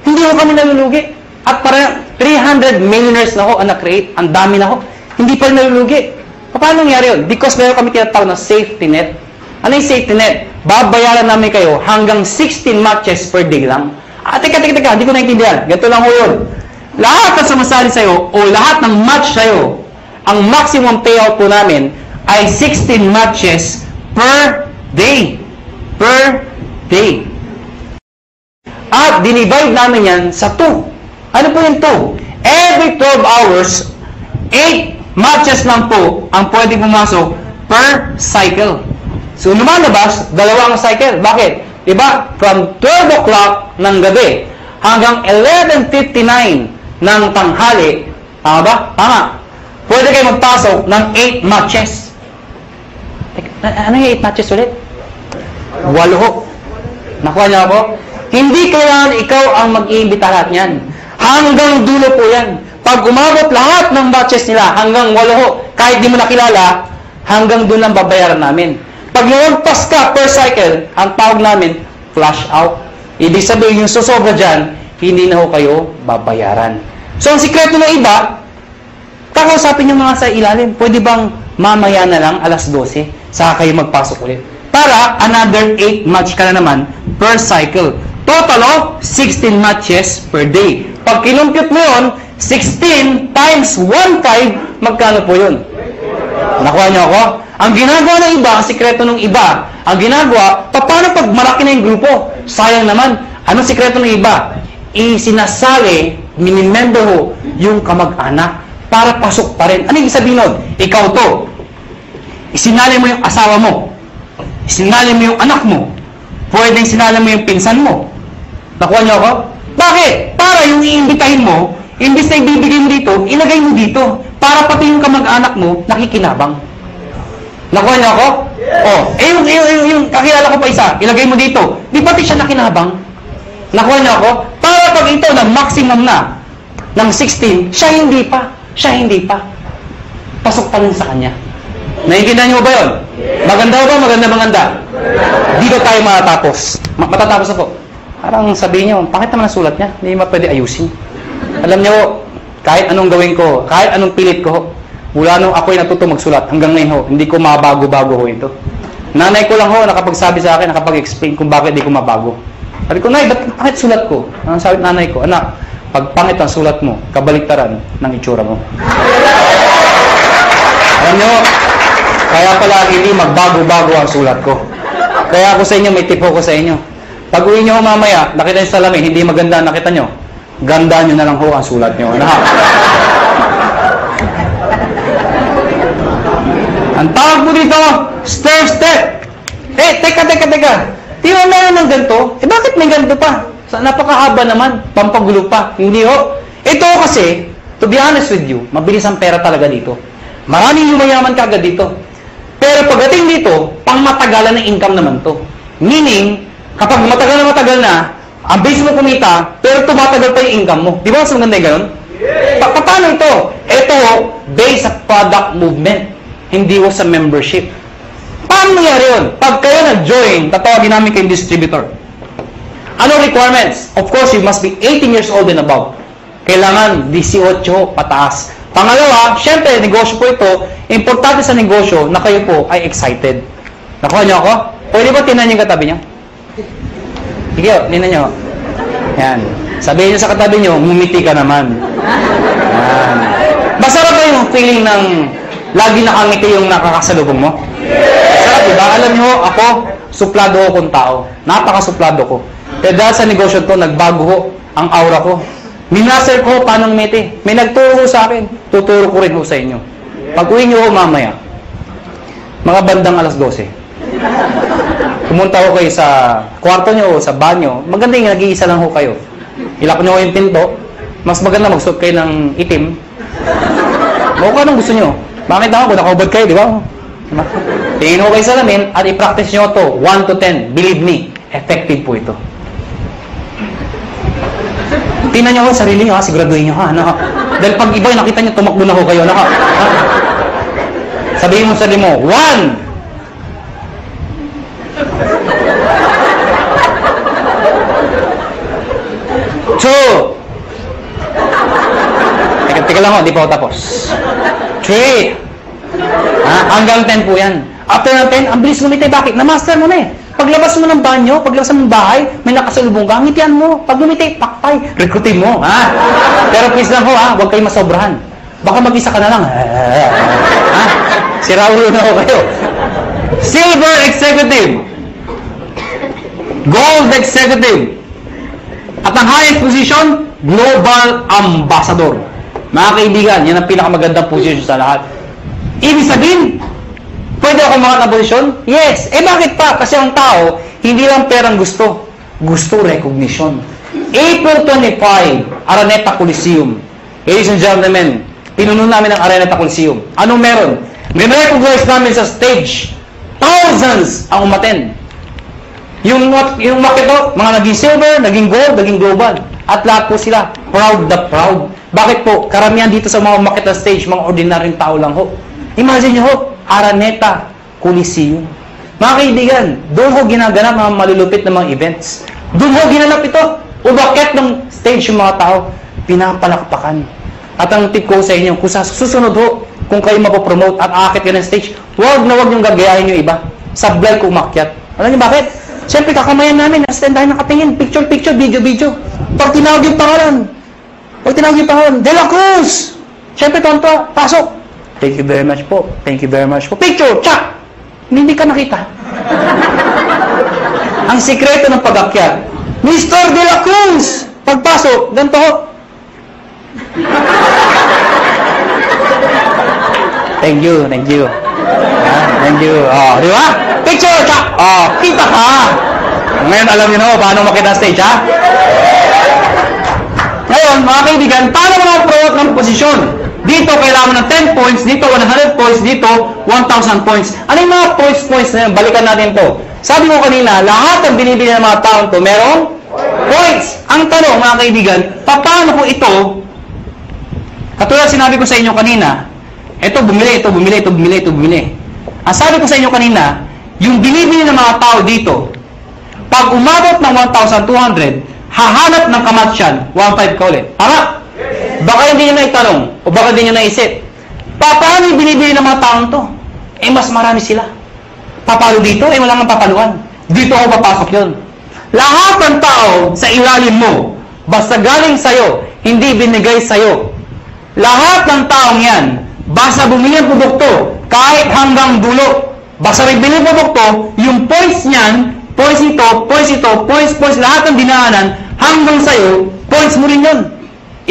Hindi ho kami nalulugi. At para 300 millionaires na ho ang na-create. Ang dami na ho. Hindi pa rin nalulugi. Paano nangyari yun? Because meron kami tinatawag na safety net. Ano yung safety net? Babayaran namin kayo hanggang 16 matches per day lang. Teka, hindi ko naintindihan. Ganito lang ho yun. Lahat na sumasali sa'yo o lahat ng match sa'yo, ang maximum payout po namin ay 16 matches per day. Per day. At dinivide namin yan sa 2. Ano po yung 2? Every 12 hours, 8 matches lang po ang pwedeng pumasok per cycle. So, lumalabas, 2 ang cycle. Bakit? Diba? From 12 o'clock ng gabi hanggang 11:59 ng tanghali. Tama ba? Tama. Pwede kayo magpasok ng 8 matches. Ano yung 8 matches ulit? 8 ho. Nakuha niyo ako? Hindi kailangan ikaw ang mag-iimbita lahat niyan. Hanggang dulo po yan. Pag umabot lahat ng matches nila, hanggang 8 ho, kahit di mo nakilala, hanggang doon lang babayaran namin. Pag lumagpas ka per cycle, ang tawag namin, flash out. Ibig sabihin, yung susobra dyan, hindi na ho kayo babayaran. So, ang sikreto ng iba, kakausapin yung mga sa ilalim. Pwede bang mamaya na lang, alas 12, saka kayo magpasok ulit. Para another 8 match ka na naman per cycle. Total of 16 matches per day. Pag kinumpute mo yun, 16 times 1,500, magkano po yun? Nakuha niyo ako? Ang ginagawa ng iba, ang sikreto ng iba, ang ginagawa, paano pag malaki na yung grupo? Sayang naman. Anong sikreto ng iba? Isinasali, minimember ho, yung kamag-anak para pasok pa rin. Ano yung sabihin nun? Ikaw to. Isinali mo yung asawa mo. Isinali mo yung anak mo. Pwedeng sinali mo yung pinsan mo. Nakuha niyo ako? Bakit? Para yung iimbitahin mo, imbis na ibibigay mo dito, ilagay mo dito. Para pati yung kamag-anak mo, nakikinabang. Nakuha niyo ako? Oh, yung kakilala ko pa isa, ilagay mo dito. Di pati siya nakinabang? Nakuha niyo ako? Para pag ito na maximum na ng 16, siya hindi pa. Pasok pa rin sa kanya. Naiintindihan niyo ba yun? Maganda ba? Maganda. Dito tayo matatapos. Matatapos na po. Parang sabihin niyo, bakit naman ang sulat niya? Hindi mo pwede ayusin. Alam niyo, kahit anong gawin ko, kahit anong pilit ko, mula nung ako'y natuto magsulat, hanggang ngayon ho, hindi ko mabago-bago ho ito. Nanay ko lang ho, nakapagsabi sa akin, nakapag-explain kung bakit hindi ko mabago. Sabi ko, Nay, ba't pangit sulat ko? Ang sabi nanay ko, anak, pag pangit ang sulat mo, kabaliktaran ng itsura mo. Alam niyo, kaya pala hindi magbago-bago ang sulat ko. Kaya ako sa inyo, may tipo ko sa inyo. Pag uwi nyo mamaya, nakita nyo sa salamin, hindi maganda, nakita nyo, ganda nyo na lang ho ang sulat nyo. Ang tawag mo dito, stair step. Teka. Di ba meron ng ganito? Bakit may ganito pa? Napakahaba naman. Pampagulo pa. Hindi ho. Ito kasi, to be honest with you, mabilis ang pera talaga dito. Maraming yumayaman kagad dito. Pero pagdating dito, pang matagalan ng income naman to. Meaning, kapag matagal na, ang base mo kumita, pero tumatagal pa yung income mo. Di ba mas maganda yung ganun? Paano ito? Ito, based sa product movement. Hindi ho sa membership. Paano nangyari yun? Pag kayo nag-join, tatawagin namin kayong distributor. Ano requirements? Of course, you must be 18 years old and above. Kailangan 18 pataas. Pangalawa, syempre, negosyo po ito. Importante sa negosyo na kayo po ay excited. Nakuha niyo ako? Pwede ba tinan yung katabi niyo? Sige, tinan niyo. Yan. Sabihin niyo sa katabi niyo, ngumiti ka naman. Yan. Masarap ba yung feeling ng lagi nakangiti yung nakakasalubong mo? Sarap, diba? Alam niyo, ako, suplado ko kung tao. Napaka-suplado ko. Kaya dahil sa negosyo ko, nagbago ko ang aura ko. Minaster ko paano ngumiti. May nagturo sa akin. Tuturo ko rin ho sa inyo. Pag-uwi niyo ho mamaya, mga bandang alas 12. Pumunta ko kayo sa kwarto niyo o sa banyo. Maganda yung nag-iisa lang ho kayo. Ilak niyo yung pinto. Mas maganda magsuot kayo ng itim. O kung anong gusto niyo. Bakit naman kung nakaubad kayo, di ba? Tingin ko kayo sa lamin at i-practice nyo to 1 to 10. Believe me, effective po ito. Tingnan nyo ko sarili nyo, siguraduhin nyo ha. Dahil pag iba nakita nyo, tumakbo na ko kayo. Sabihin mo sa sarili mo, 1. Teka lang ho, di pa ako tapos. 3. Hanggang 10 po yan. After ng 10, ang bilis lumiti. Bakit? Na-master mo na eh. Paglabas mo ng banyo, paglabas mo ng bahay, may nakasalubong ka, ngitian mo. Pag lumiti, pakpay, rekrutin mo. Pero please lang ho, huwag kayo masobrahan. Baka mag-isa ka na lang. Sira ulo na ho kayo. Silver Executive. Gold Executive. At ang highest position, Global Ambassador. Mga kaibigan, yan ang pinakamagandang position sa lahat. Ibig sabihin, pwede ako mga posisyon? Yes. Bakit pa? Kasi ang tao, hindi lang perang gusto. Gusto recognition. April 25, Araneta Coliseum. Ladies and gentlemen, pinuno namin ang Araneta Coliseum. Anong meron? May recognize namin sa stage. Thousands ang umattend. Yung makito, mga naging silver, naging gold, naging global. At lahat po sila, proud na proud. Bakit po? Karamihan dito sa mga makita stage, mga ordinaryong tao lang ho. Imagine nyo ho, Araneta Coliseum. Mga kaibigan, doon ho ginaganap mga malulupit na mga events. Doon ho ginanap ito. Umakyat ng stage yung mga tao, pinapalakpakan. At ang tip ko sa inyo, kung sa susunod ho, kung kayo mapopromote at aakit ka ng stage, huwag na huwag yung gagayahin yung iba. Sablay ko umakyat. Alam niyo bakit? Siyempre, kakamayan namin, na-stand tayo nakatingin, picture, video. Pag tinawag yung pangalan, De La Cruz! Siyempre, tonto, pasok. Thank you very much po. Picture, tsak! Hindi ka nakita. Ang sikreto ng pag-akyat, Mr. De La Cruz! Pagpasok, ganito ho. Thank you. Thank you. Di ba? Picture, tsak! Kita ka! Ngayon, alam niyo na paano makita stage, ha? Ngayon, mga kaibigan, paano mag-promote ng posisyon? Dito, kailangan mo ng 10 points. Dito, 100 points. Dito, 1,000 points. Ano yung mga points na yun? Balikan natin to. Sabi ko kanina, lahat ng binibili ng mga taon to, merong points. Ang tanong, mga kaibigan, paano po ito? Katulad sinabi ko sa inyo kanina, ito bumili. Ang sabi ko sa inyo kanina, yung binibili ng mga tao dito, pag umabot ng 1,200, hahanap ng kamatsyan, 1,500 ka ulit. Tama? Baka hindi nyo na itanong, o baka hindi nyo naisip. Paano yung binibili ng mga taong to? Mas marami sila. Papalo dito, wala nga papaluan. Dito ako papasok yun. Lahat ng tao sa ilalim mo, basta galing sa'yo, hindi binigay sa'yo. Lahat ng taong yan, basta bumili ng produkto, kahit hanggang dulo, basta may bili ng produkto, yung points niyan, points ito, lahat ng dinaanan, hanggang sa'yo, points mo rin yun.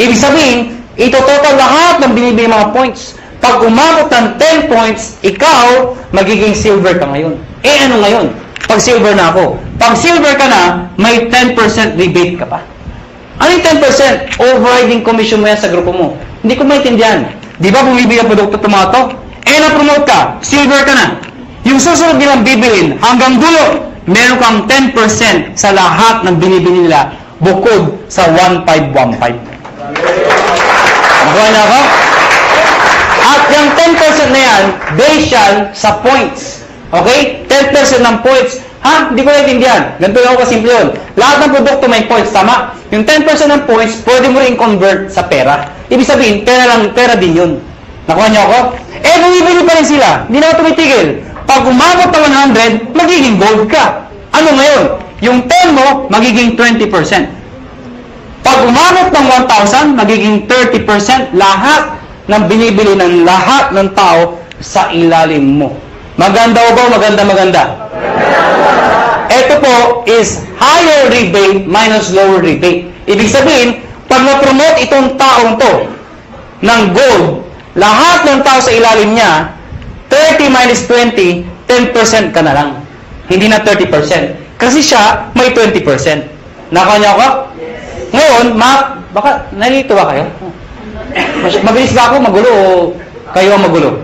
Ibig sabihin, ito total lahat ng binibili mga points. Pag umabot ng 10 points, ikaw, magiging silver ka ngayon. Eh, ano ngayon? Pag silver na ako. Pag silver ka na, may 10% rebate ka pa. Ano yung 10%? Overriding commission mo yan sa grupo mo. Hindi ko maintindihan. Di ba bumibili ang produkto tomato? Eh, na-promote ka. Silver ka na. Yung susunod nilang bibilin, hanggang dulo, meron kang 10% sa lahat ng binibili nila bukod sa 1515. Nakuha niya ako? At yung 10% na yan, based yan sa points. Okay? 10% ng points. Ha? Hindi ko naintindihan. Ganito lang ako kasimple yun. Lahat ng produkto may points. Tama? Yung 10% ng points, pwede mo rin convert sa pera. Ibig sabihin, pera din yun. Nakuha niyo ako? Eh, bumibili pa rin sila. Hindi na ako tumitigil. Pag umabot ng 100, magiging gold ka. Ano ngayon? Yung 10 mo, magiging 20%. Pag umabot ng 1,000, magiging 30% lahat ng binibili ng lahat ng tao sa ilalim mo. Maganda o ba? Maganda. Ito po is higher rebate minus lower rebate. Ibig sabihin, pag na-promote itong taong to ng gold, lahat ng tao sa ilalim niya, 30 minus 20, 10% ka na lang. Hindi na 30%. Kasi siya, may 20%. Nakuha niyo ako? Ngayon, baka nalito ba kayo? Mabilis ba ako magulo o kayo ang magulo?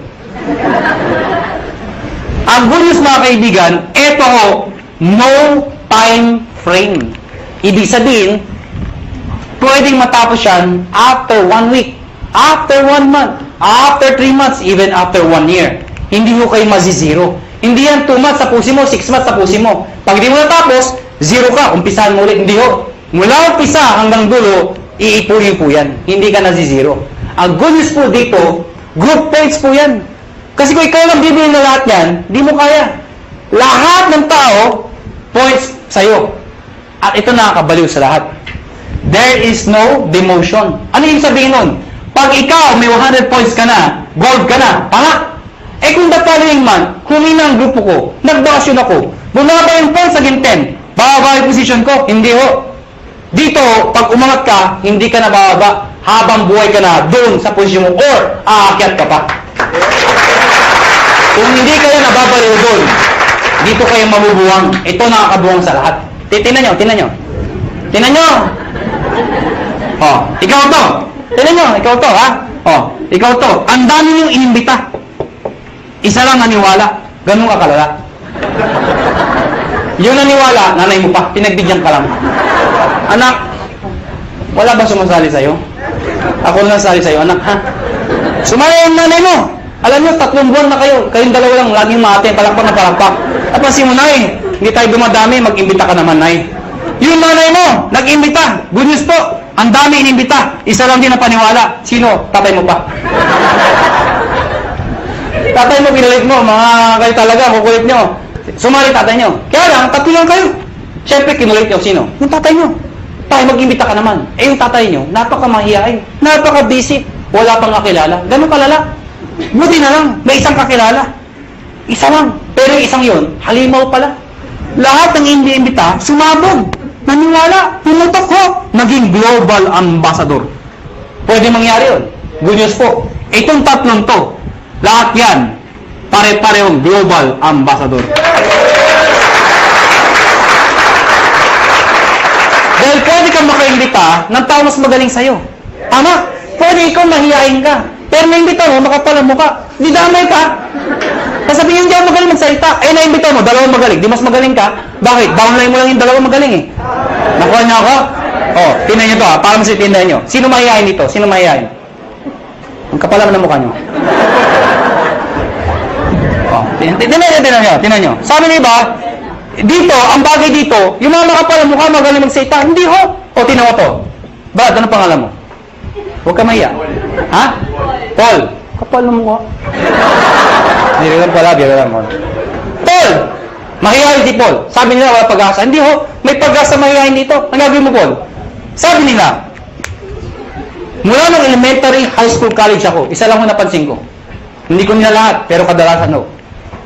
Ang good news mga kaibigan, ito ho, no time frame. Ibig sabihin, pwedeng matapos yan after 1 week, after 1 month, after 3 months, even after 1 year. Hindi ho kayo mazizero. Hindi yan 2 months tapusin mo, 6 months tapusin mo. Pag di mo natapos, 0 ka, umpisahan mo ulit. Hindi ho. Mula umpisa hanggang dulo, iipunin po yan. Hindi ka nazizero. Ang good news po dito, group points po yan. Kasi kung ikaw lang bibili na lahat yan, di mo kaya. Lahat ng tao, points sa'yo. At ito nakakabaliw sa lahat. There is no demotion. Ano yung sabihin nun? Pag ikaw may 100 points ka na, gold ka na, tama? Eh kung the following month, humina ang grupo ko, nagbakasyon ako, bumaba yung points naging 10, bababa yung position ko, hindi ho. Dito, pag umangat ka, hindi ka na bababa. Habang buhay ka na doon sa posisyon mo or aakyat ka pa. Kung hindi kayo nababaliw doon, dito kayo mabubuwang. Ito nakakabuwang sa lahat. Tingnan nyo. Tingnan nyo. Oh, ikaw to. Tingnan nyo, ikaw to, ha? Oh, ikaw to. Ang dami niyong inimbita. Isa lang naniwala. Ganun ka kalala. Yung naniwala, nanay mo pa. Pinagbigyan ka lang. Anak, wala ba sumasali sa'yo? Ako lang sali sa'yo, anak, ha? Sumali yung nanay mo. Alam nyo, 3 buwan na kayo. Kayong dalawa lang, laging mate, palakpak na palakpak. At pansin mo, nay, hindi tayo dumadami, mag-imbita ka naman, nay. Yung nanay mo, nag-imbita. Good news po, ang dami inimbita. Isa lang din na paniwala. Sino? Tatay mo pa. Tatay mo, pinalit mo. Mga kayo talaga, kukulit nyo. Sumali tatay nyo. Kaya lang, 3 lang kayo. Siyempre, kinulit nyo. Sino? Yung tatay nyo. Tayo, mag-imbita ka naman. Eh, yung tatay nyo, napaka-mahihain, napaka-busy, wala pang kakilala. Ganun kalala. Buti na lang, may isang kakilala. Isa lang. Pero yung isang yun, halimaw pala. Lahat ng imbita, sumabog. Naniwala, pumutok ko, naging global ambassador. Pwede mangyari yun. Good news po. Itong 3 to, lahat yan, pare-parehong global ambassador. Dahil pwede kang makaimbita ng tao mas magaling sa'yo. Tama? Pwede ikaw mahihain ka. Pero naimbita mo, makapal ang mukha. Di damay ka. Sasabihin, hindi ako magaling magsalita. Eh, naimbita mo, 2 magaling. Di mas magaling ka. Bakit? Downline mo lang yung 2 magaling eh. Nakuha niyo ako? Oh, tingnan niyo to ha. Para masitindahan niyo. Sino mahihain dito? Sino mahihain? Ang kapal naman ng mukha niyo. Oh, tingnan niyo. Sabi niyo ba, dito, ang bagay dito, yung mga makapal ang mukha, magaling magsalita. Hindi ho. O, tinawa to. Brad, ano pangalan mo? Huwag ka mahiya. Ha? Paul. Kapal ng mukha. Hindi lang pala, biro lang mo. Paul! Mahihayin si Paul. Sabi nila, wala pag-asa. Hindi ho. May pag-asa mahihayin dito. Ang gagawin mo, Paul? Sabi nila, mula ng elementary, high school, college ako, isa lang ko napansin ko. Hindi ko nila lahat, pero kadalasan ho.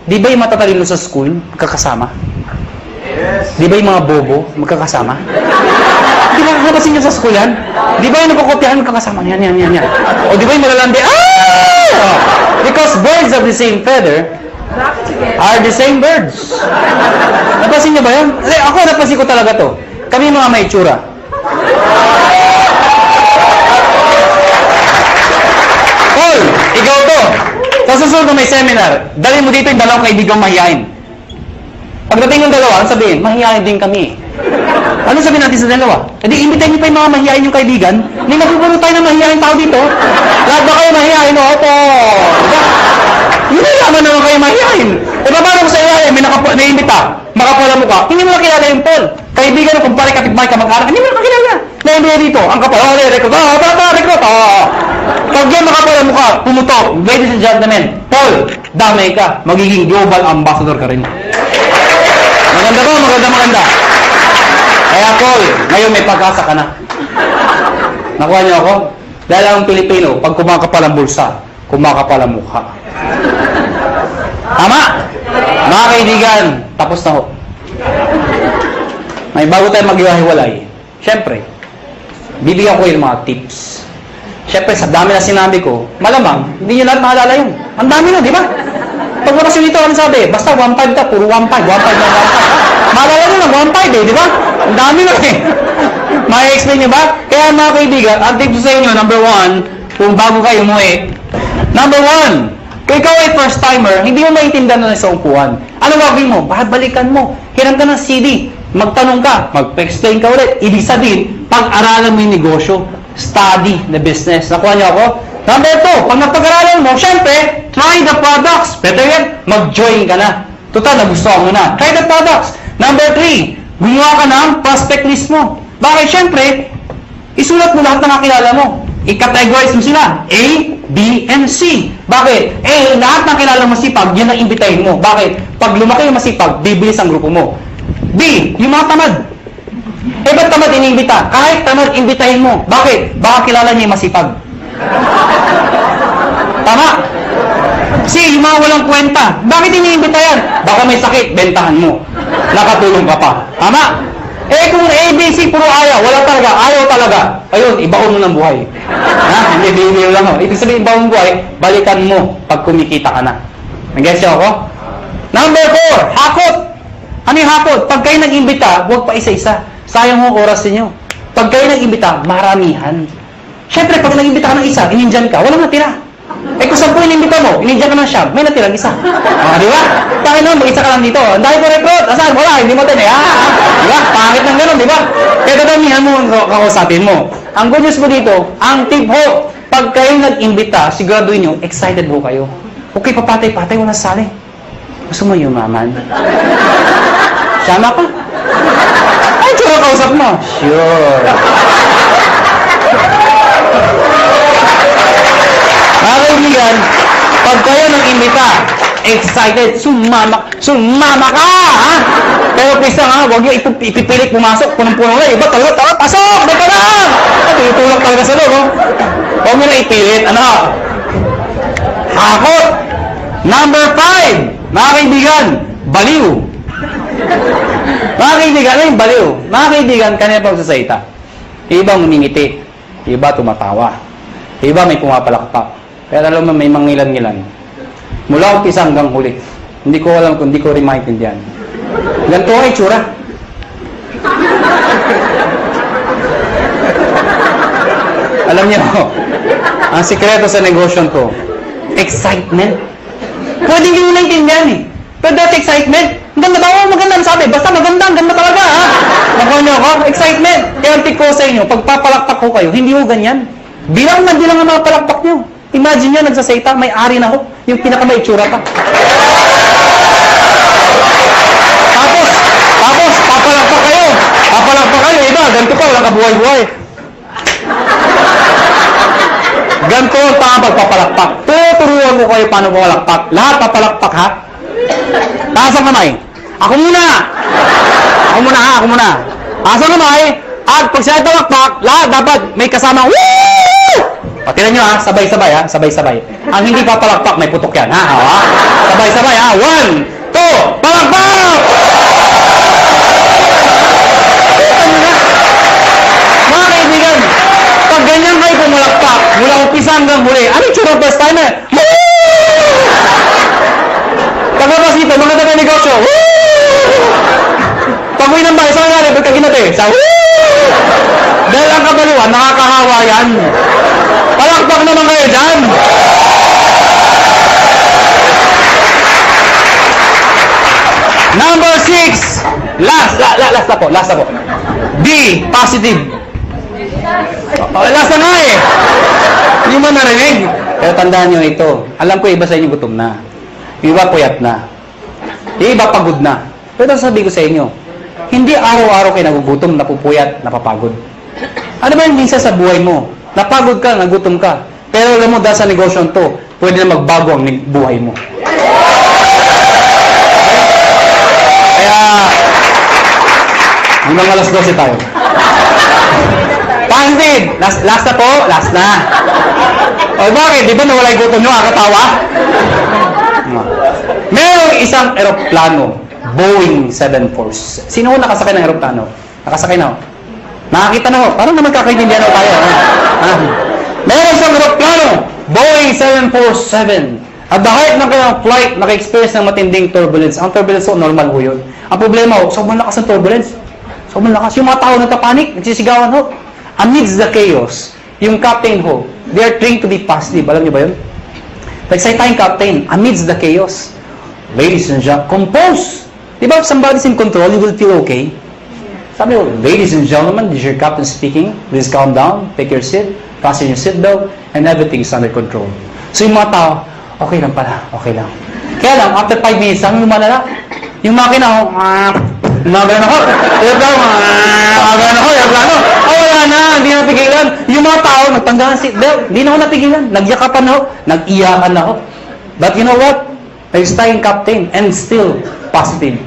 Di ba yung matatalino sa school, magkakasama? Yes. Di ba yung mga bobo, magkakasama? Di ba napasin nyo sa school yan? Di ba yung napakopyahan, magkakasama? Yan. O di ba yung malalandi? Ah! Because birds of the same feather are the same birds. Napansin niyo ba yun? Ako, napansin ko talaga to. Kami mga may itsura. Paul, ikaw to. Sa susunod na may seminar, dali mo dito yung dalawang kaibigang mahihain. Pagdating yung dalawa, sabihin, mahihain din kami. Ano sabihin natin sa dalawa? E di, imbitahin niyo pa yung mga mahihain yung kaibigan. Hindi magpupuno tayo ng mahihain tao dito. Lahat ba kayo mahihain? Opo. Hindi naman naman kayo mahihain. E paano ko sa iyo, may naimbita, makapala mo ka, hindi mo nakilala yung Paul. Kaibigan mo, kumpare, kapitbahay ka, mag-anak, hindi mo nakilala. Naimbita dito, ang kapal, recruit, recruit, Pag yan makapala mo ka, pumutok, ladies and gentlemen, Paul, damay ka, magiging global ambassador ka rin. Maganda ba? Maganda. Kaya Paul, ngayon may pag-asa ka na. Nakuha niyo ako? Dahil ang Pilipino, pag kumakapal ang bulsa, kumakapal ang mukha. Tama? Mga kaibigan, tapos na ho. May bago tayo maghiwa-hiwalay. Siyempre, bibigyan ko yung mga tips. Siyempre, sa dami na sinabi ko, malamang, hindi nyo lahat maalala yun. Ang dami na, di ba? Pag bakasyon dito, ano sabi? Basta 1.5 ka, puro 1.5, 1.5 na 1.5. Maalala nyo lang, 1.5 eh, di ba? Ang dami na eh. May-explain nyo ba? Kaya mga kaibigan, ang tips sa inyo, number 1, kung bago kayo umuwi, number 1, kung ikaw ay first timer, hindi mo maintindihan na sa upuan. Ano gagawin mo? Balikan mo. Hiram ka ng CD. Magtanong ka. Mag-explain ka ulit. Ibig sabihin, pag-aralan mo yung negosyo. Study the business. Nakuha niyo ako? Number 2, pag napag-aralan mo, syempre, try the products. Better yet, mag-join ka na. Total, nagustuhan mo na. Try the products. Number 3, gumawa ka ng prospect list mo. Bakit? Syempre, isulat mo lahat ng nakilala mo. I-categorize mo sila. A, B, and C. Bakit? A, lahat ng kilala masipag, yun ang imbitahin mo. Bakit? Pag lumaki yung masipag, bibilis ang grupo mo. B, yung mga tamad. Eh, ba't tamad iniimbita? Kahit tamad, imbitahin mo. Bakit? Baka kilala niya yung masipag. Tama? C, yung mga walang kwenta. Bakit iniimbita yan? Baka may sakit, bentahan mo. Nakatulong ka pa. Tama? Eh kung A, B, C, puro ayaw, wala talaga, ayaw talaga. Ayun, ibaon mo ng buhay. Ha? Hindi, bihimil lang ho. Ibig sabihin, ibaon ng buhay, balikan mo pag kumikita ka na. Nag-guess niyo ako? Number 4, hakot. Ano yung hakot? Pag kayo nag-imbita, huwag pa isa-isa. Sayang mo oras niyo. Pag kayo nag-imbita, maramihan. Siyempre, pag nag-imbita ka ng isa, inindyan ka, walang natira. Eh kung 10 inimbita mo, inindyan ka ng siyam, may natirang isa. Di ba? Bakit naman, mag-isa ka lang dito. Ang dahil ko recruit, asan? Wala, hindi mo tayo. Di ba? Pangit ng gano'n, di ba? Kaya dadamihan mo ang kakausapin mo. Ang good news mo dito, ang tip ho, pag kayo nag-imbita, siguraduhin nyo, excited ho kayo. Okay, papatay-patay, wala sali. Gusto mo yumaman? Sama ka? Ay, tsura kausap mo. Sure. Mga kaibigan, pag kayo nag-imbita, excited, sumama ka, ha? Pero please lang, ha? Huwag nyo ipipilit pumasok, punong-puno na, iba talaga, pasok, dito lang! Tutulak talaga sa loob, huwag mo na ipilit, ano? Hakot! Number 5, mga kaibigan, baliw. Mga kaibigan, ano yung baliw? Mga kaibigan, kanina pa sasalita. Iba ngumingiti, iba tumatawa, iba may pumapalakpak. Kaya alam mo, may mangilan-ngilan. Mula umpisa hanggang huli. Hindi ko alam kung hindi ko rin maintindihan. Ganito ay tsura. Alam niyo, ang sikreto sa negosyon ko, excitement. Pwede hindi mo naintindihan eh. Pero dati excitement, ang ganda ba? Oh, maganda ang sabi. Basta maganda, ang ganda talaga ha. Nakuha niyo ako? Excitement. Kaya ang tip ko sa inyo, pag papalakpak ko kayo, hindi mo ganyan. Bilang na bilang ang mga palakpak niyo. Imagine nyo, nagsasayta, may ari na ho, yung pinaka-may itsura pa. Tapos, papalakpak kayo. Papalakpak kayo, iba, ganito pa, walang kabuhay-buhay. Ganito ang tama pagpapalakpak. Tuturuan ko kayo paano papalakpak. Lahat papalakpak, ha? Taas ang kamay. Ako muna, ha? Ako muna. Taas ang kamay. At pag siya palakpak, lahat dapat may kasama, woo! O, tignan nyo ha, sabay-sabay ha, sabay-sabay. Ang hindi papalakpak, may putok yan ha, sabay-sabay ha, 1, 2, palakpak! Mga kaibigan, pag ganyan kayo pumalakpak, mula umpisa hanggang huli, ano yung tsura first timer? Woo! Pagkabas dito, maganda na negosyo. Pag-uwi ng bahay, saan nangyari? Ba't ka ginati? Sa dahil ang kabaliwan, nakakahawa yan. Palakpak naman kayo dyan. Number 6. Last na po. D, positive. Last na nga eh. Hindi mo narinig. Pero tandaan nyo ito. Alam ko iba sa inyo gutom na. Iba puyat na. Iba pagod na. Pero sabi ko sa inyo, hindi araw-araw kayo nagugutom, napupuyat, napapagod. Ano ba yung minsan sa buhay mo? Napagod ka, nagutom ka. Pero alam mo, dahil sa negosyon to, pwede na magbago ang buhay mo. Kaya, hanggang alas 12 tayo. Positive! Last na po? Last na. O bakit? Di ba nawala yung gutom nyo? Kakatawa? Merong isang eroplano, Boeing 747. Sino ho nakasakay ng eroplano? Nakasakay na ho? Nakakita na ho? Parang naman kakaintindihan ho tayo. Merong isang eroplano, Boeing 747. At the height ng kanyang flight, naka-experience ng matinding turbulence. Ang turbulence ho, normal ho yun. Ang problema ho, sobrang lakas ng turbulence. Sobrang lakas. Yung mga tao nagpapanik, nagsisigawan ho. Amidst the chaos, yung captain ho, they are trained to be positive. Alam niyo ba yun? Nagsalita yung captain, amidst the chaos. Ladies and gentlemen, compose! Di ba, if somebody's in control, you will feel okay. Sabi ko, ladies and gentlemen, this is your captain speaking. Please calm down, take your seat, fasten your seatbelt, and everything is under control. So yung mga tao, okay lang pala, okay lang. Kaya lang, after 5 minutes, sabi yung malala, yung makina, nagano ako, wala na, hindi na napigilan. Yung mga tao, nagtanggalan seatbelt, hindi na ako napigilan. Nagyakapan ako, nag-iyakan ako. But you know what? Nag-stay captain, and still positive.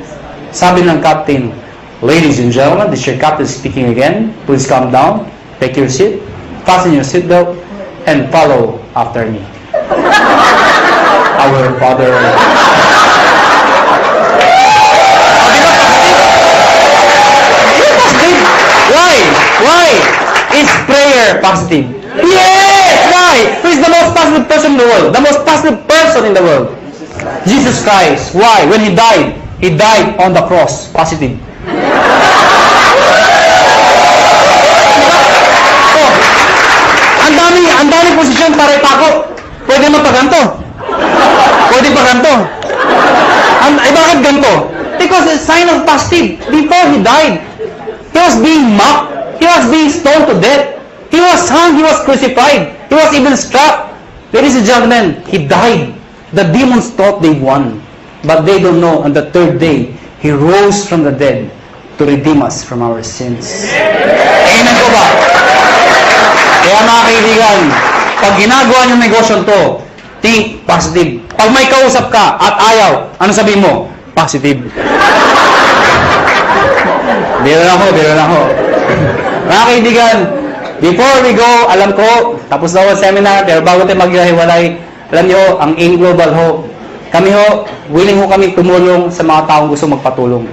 Sabi ng captain, ladies and gentlemen, this is your captain speaking again. Please calm down, take your seat, fasten your seatbelt, and follow after me. Our Father. Why? Is prayer positive? Yes! Why? Who is the most positive person in the world? The most positive person in the world? Jesus Christ. Why? When He died on the cross. Positive. Oh, ang dami posisyon para ipako. Pwede mapaganto. Pwede paganto. Bakit ganto? Because it's a sign of positive. Before He died, He was being mocked. He was being stoned to death. He was hung. He was crucified. He was even struck. Ladies and gentlemen, He died. The demons thought they won. But they don't know, on the third day, He rose from the dead to redeem us from our sins. Amen ko ba? Kaya mga kaibigan, pag ginagawa niyong negosyo to, think positive. Pag may kausap ka at ayaw, ano sabihin mo? Positive. Biro lang ho. Mga kaibigan, before we go, alam ko, tapos na ho ang seminar, pero bago tayo maghiwalay, alam niyo, ang AIM Global ho, kami ho, willing ho kami tumulong sa mga taong gusto magpatulong.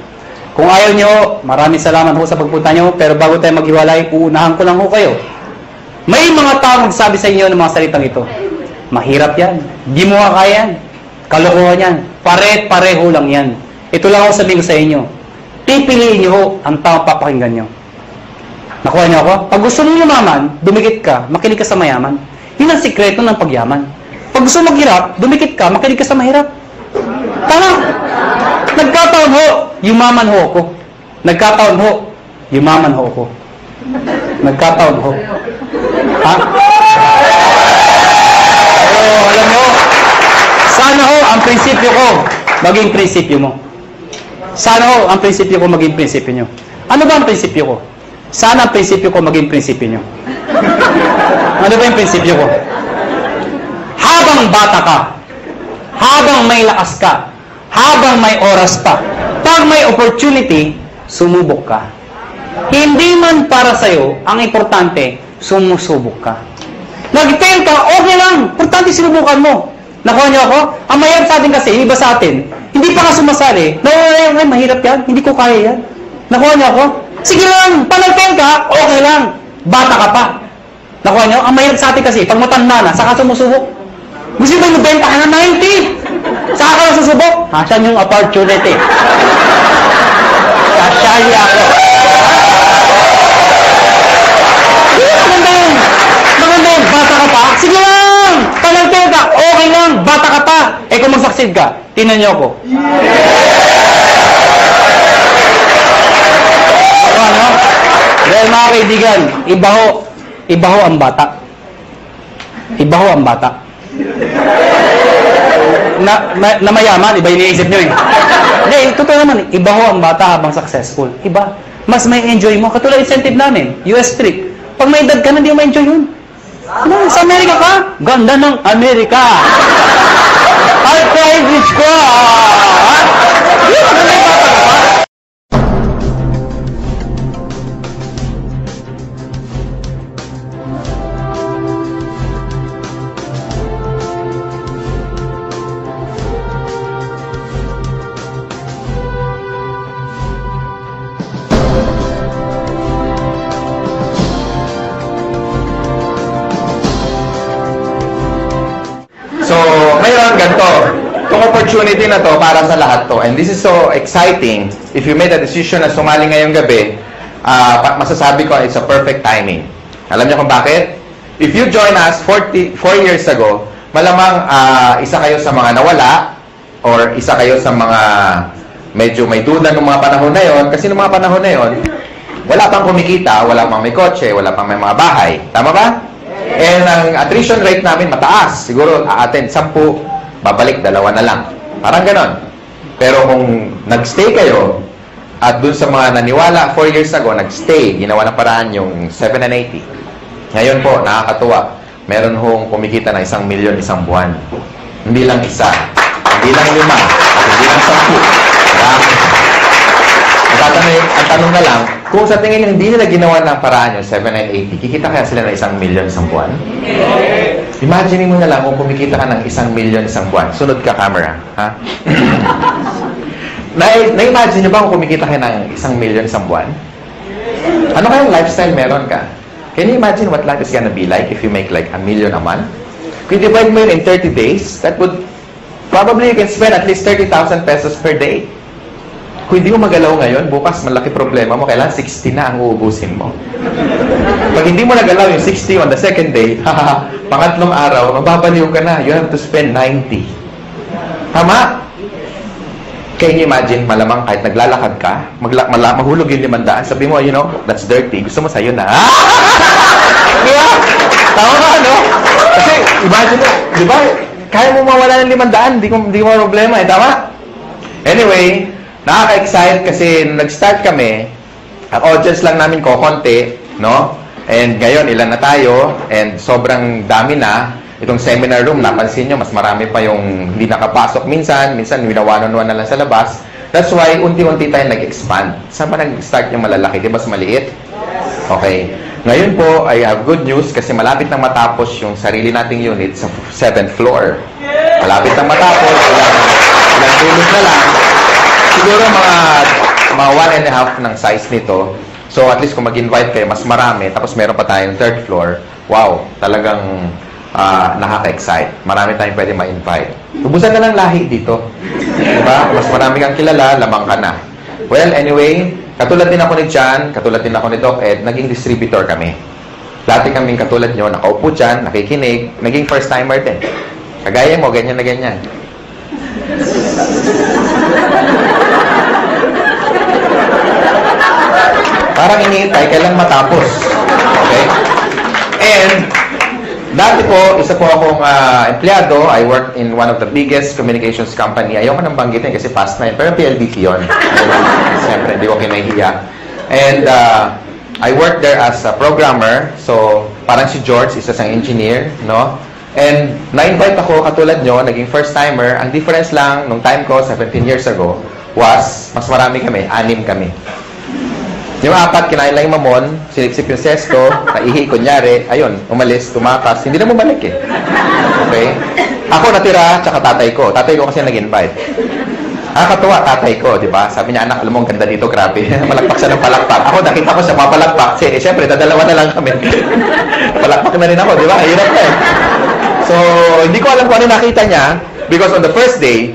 Kung ayaw niyo, maraming salamat ho sa pagpunta niyo, pero bago tayo maghiwalay, uunahan ko lang ho kayo. May mga taong magsabi sa inyo ng mga salitang ito. Mahirap yan. Di mo kaya yan. Kalokohan yan. Pare-pareho lang yan. Ito lang ho sabihin ko sa inyo. Pipiliin niyo ho ang taong papakinggan niyo. Nakuha niyo ako? Pag gusto mong yumaman, dumikit ka, makinig ka sa mayaman. Yun ang sikreto ng pagyaman. Pag gusto maghirap, dumikit ka, makinig ka sa mahirap. Tama. Nagkataon ho, yumaman ho ako. Nagkataon ho, yumaman ho ako. Nagkataon ho. Ha? Oh, alam mo, sana ho ang prinsipyo ko maging prinsipyo mo. Sana ho ang prinsipyo ko maging prinsipyo nyo. Ano ba ang prinsipyo ko? Sana ang prinsipyo ko maging prinsipyo nyo. Ano ba yung prinsipyo ko? Habang bata ka, habang may lakas ka, habang may oras pa, pag may opportunity, sumubok ka. Hindi man para sa'yo, ang importante, sumusubok ka. Nag-fail ka, okay lang. Importante sinubukan mo. Nakuha niyo ako? Ang mahirap sa atin kasi, iba sa atin, hindi pa ka sumasali. Ay, mahirap yan. Hindi ko kaya yan. Nakuha niyo ako? Sige lang. Pag nag-fail ka, okay lang. Bata ka pa. Nakuha niyo? Ang mahirap sa atin kasi, pag matanda na, saka sumusubok. Gusto ba yung benta ka na 90? Saka ka lang susubok. Asan yung opportunity? Kasyahi ako. Maganda yun. Maganda yun. Bata ka pa? Sige lang! Panagtil ka. Okay lang. Bata ka pa. Eh kung mag-succeed ka, tinan niyo ako. Ano? Dahil mga kaibigan, iba ho ang bata. Iba ho ang bata. Na mayaman, iba iniisip nyo eh. Hindi, totoo naman, iba ho ang bata habang successful. Iba. Mas may enjoy mo. Katulad incentive namin, US trip. Pag may edad ka na, hindi mo ma-enjoy yun. Ano, sa Amerika ka? Ganda ng Amerika. Ay, private ka. Hindi, maganda yung bata ka pa. So, ngayon, ganito. Itong opportunity na to para sa lahat to. And this is so exciting. If you made a decision na sumali ngayong gabi, masasabi ko it's a perfect timing. Alam niyo kung bakit? If you join us 4 years ago, malamang isa kayo sa mga nawala or isa kayo sa mga medyo may duda ng mga panahon na yon. Kasi ng mga panahon na yon, wala pang kumikita, wala pang may kotse, wala pang may mga bahay. Tama ba? And ang attrition rate namin mataas. Siguro a-attend 10, babalik 2 na lang. Parang ganon. Pero kung nagstay kayo, at dun sa mga naniwala 4 years ago, nagstay, ginawa na paraan yung 7 and 80. Ngayon po, nakakatuwa. Meron hong kumikita na 1 milyon isang buwan. Hindi lang isa, hindi lang 5, at hindi lang 10. Ang tanong na lang, kung sa tingin nyo hindi nila ginawa ng paraan yung 7 and 80, kikita kaya sila ng 1 milyon isang buwan? Imagine mo na lang kung kumikita ka ng 1 milyon isang buwan. Sunod ka, camera. Ha? Na-imagine nyo ba kung kumikita ka ng 1 milyon isang buwan? Ano kayang lifestyle meron ka? Can you imagine what life is gonna be like if you make like 1 million a month? Kung divide mo yun in 30 days, that would probably you can spend at least 30,000 pesos per day. Kung hindi mo magalaw ngayon, bukas malaki problema mo, kailangan 60 na ang uubusin mo. Pag hindi mo nagalaw yung 60 on the second day, pangatlong araw, mababaliw ka na. You have to spend 90. Tama? Can you imagine, malamang kahit naglalakad ka, mahulog yung 500, sabi mo, you know, that's dirty. Gusto mo sa'yo na. Diba? Tama ka, no? Kasi, imagine mo, di ba? Kaya mo mawala ng 500, di mo problema, eh. Tama? Anyway, nakaka-excite kasi nag-start kami, ang audience lang namin konti, no? And ngayon, ilan na tayo, and sobrang dami na. Itong seminar room, napansin nyo, mas marami pa yung hindi nakapasok minsan winawanon-wan na lang sa labas. That's why, unti-unti tayo nag-expand. Saan ba nag-start yung malalaki? Di ba mas maliit? Okay. Ngayon po, I have good news kasi malapit nang matapos yung sarili nating unit sa 7th floor. Malapit nang matapos, ilang tulog na lang. Siguro mga 1.5 ng size nito. So, at least kung mag-invite kayo, mas marami. Tapos meron pa tayong 3rd floor. Wow, talagang nakaka-excite. Marami tayong pwede ma-invite. Ubusan na lang lahi dito. Diba? Mas marami kang kilala, lamang ka na. Well, anyway, katulad din ako ni Chan, katulad din ako ni Doc Ed, naging distributor kami. Dati kaming katulad nyo, nakaupo dyan, nakikinig, naging first-timer din. Kagaya mo, ganyan na ganyan. Parang iniintay, kailang matapos. Okay? And, dati po, isa po akong empleyado. I worked in one of the biggest communications company. Ayoko nang banggitin kasi past na yun. Pero PLDT yun. Siyempre, hindi ko kinahihiya. And I worked there as a programmer. So, parang si George, isa sang engineer, no? And na-invite ako, katulad nyo, naging first-timer. Ang difference lang, nung time ko, 17 years ago, was, mas marami kami, 6 kami. Yung 4, kinain lang yung mamon, siniksip yung sesto, naihi, kunyari, ayun, umalis, tumakas, hindi na bumalik eh. Okay? Ako natira, tsaka tatay ko. Tatay ko kasi nag-invite. Katuwa, tatay ko, di ba? Sabi niya, anak, alam mo, ang ganda dito, grabe. Malakpak siya ng palakpak. Ako, nakita ko siya papalakpak. Siyempre, dadalawa na lang kami. Palakpak na rin ako, di ba? Hirap na eh. So, hindi ko alam kung ano nakita niya. Because on the first day,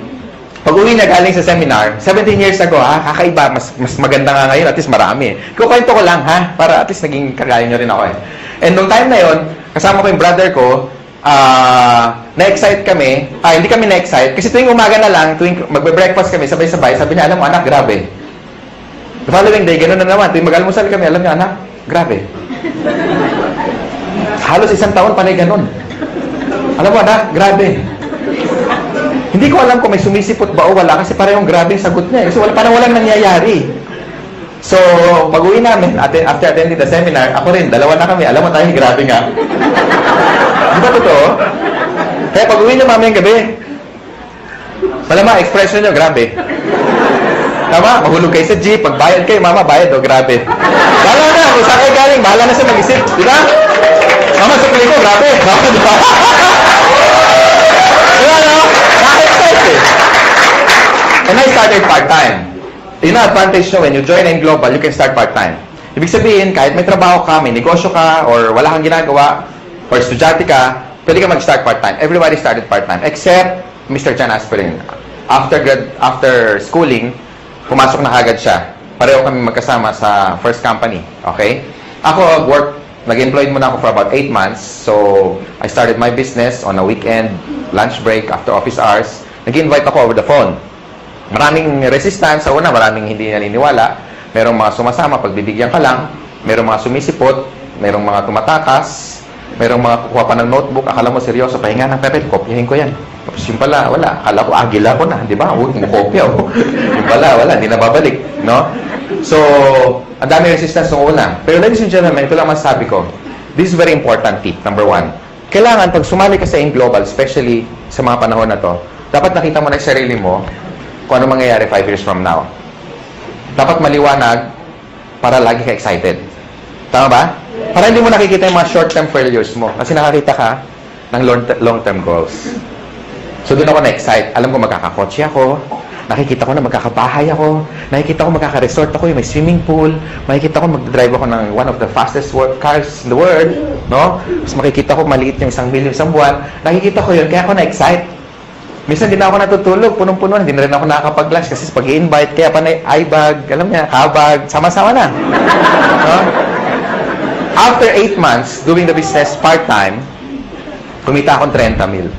pag-uwi niya galing sa seminar, 17 years ago, kakaiba, mas maganda nga ngayon, at least marami. Kukwento ko lang, para at least naging kagaya niyo rin ako eh. And nung time na yon, kasama ko yung brother ko, na-excite kami, hindi kami na-excite, kasi tuwing umaga na lang, tuwing magbe-breakfast kami, sabay-sabay, sabi niya, alam mo anak, grabe. The following day, gano'n na naman, tuwing mag-almusal kami, alam niya, anak, grabe. Halos 1 taon panay gano'n. Alam mo anak, grabe. Hindi ko alam kung may sumisipot ba o wala kasi parehong grabe yung sagot niya. Kasi parang walang nangyayari. So, pag-uwi namin, after attending the seminar, ako rin, 2 na kami. Alam mo tayo, grabe nga. Di ba totoo? Kaya pag-uwi niyo mamayang gabi, malama, expression niyo, grabe. Tama? Mahulog kayo sa jeep, pagbayad kayo, mama, bayad, grabe. Bahala na, kung saan kayo galing, bahala na siya mag-isip. Di ba? Mama, sa ko, grabe. Di ba? Diba, no? And I started part-time. Yun ang advantage nyo, when you join in Global, you can start part-time. Ibig sabihin, kahit may trabaho ka, may negosyo ka, or wala kang ginagawa, or estudyante ka, pwede ka mag-start part-time. Everybody started part-time, except Mr. Chan Aspirin. After schooling, pumasok na agad siya. Pareho kami magkasama sa first company. Okay? Ako, nag-employed muna ako for about 8 months. So, I started my business on a weekend, lunch break, after office hours. Nag-invite ako over the phone. Maraming resistance sa una, maraming hindi naniniwala. Merong mga sumasama, pagbibigyan ka lang. Merong mga sumisipot, merong mga tumatakas, merong mga kukuha pa ng notebook. Akala mo seryoso, pahinga ng papel, kopyahin ko yan. Tapos yung pala, wala. Akala ko, agila ko na, di ba? Huwag mo kopya. Yung pala, wala, hindi na babalik. No? So, ang dami resistance ng una. Pero ladies and gentlemen, ito lang masasabi ko. This is very important tip, number 1. Kailangan, pag sumali ka sa In Global, especially sa mga panahon na to, dapat nakita mo na yung sarili mo kung ano mangyayari 5 years from now. Dapat maliwanag para lagi ka excited. Tama ba? Para hindi mo nakikita yung mga short-term failures mo. Kasi nakakita ka ng long-term goals. So, doon ako na-excite. Alam ko magkakakotse ako. Nakikita ko na magkakabahay ako. Nakikita ko magkaka-resort ako. May swimming pool. Makikita ko mag-drive ako ng one of the fastest cars in the world. No? Tapos makikita ko maliit yung 1 million isang buwan. Nakikita ko yun. Kaya ako na-excite. Minsan hindi na ako natutulog, punong-puno, hindi na rin ako nakakapag-lunch kasi pag i-invite, kaya pa na eye-bag, alam niya, kabag, sama-sama na. No? After 8 months, doing the business part-time, kumita akong 30 mil.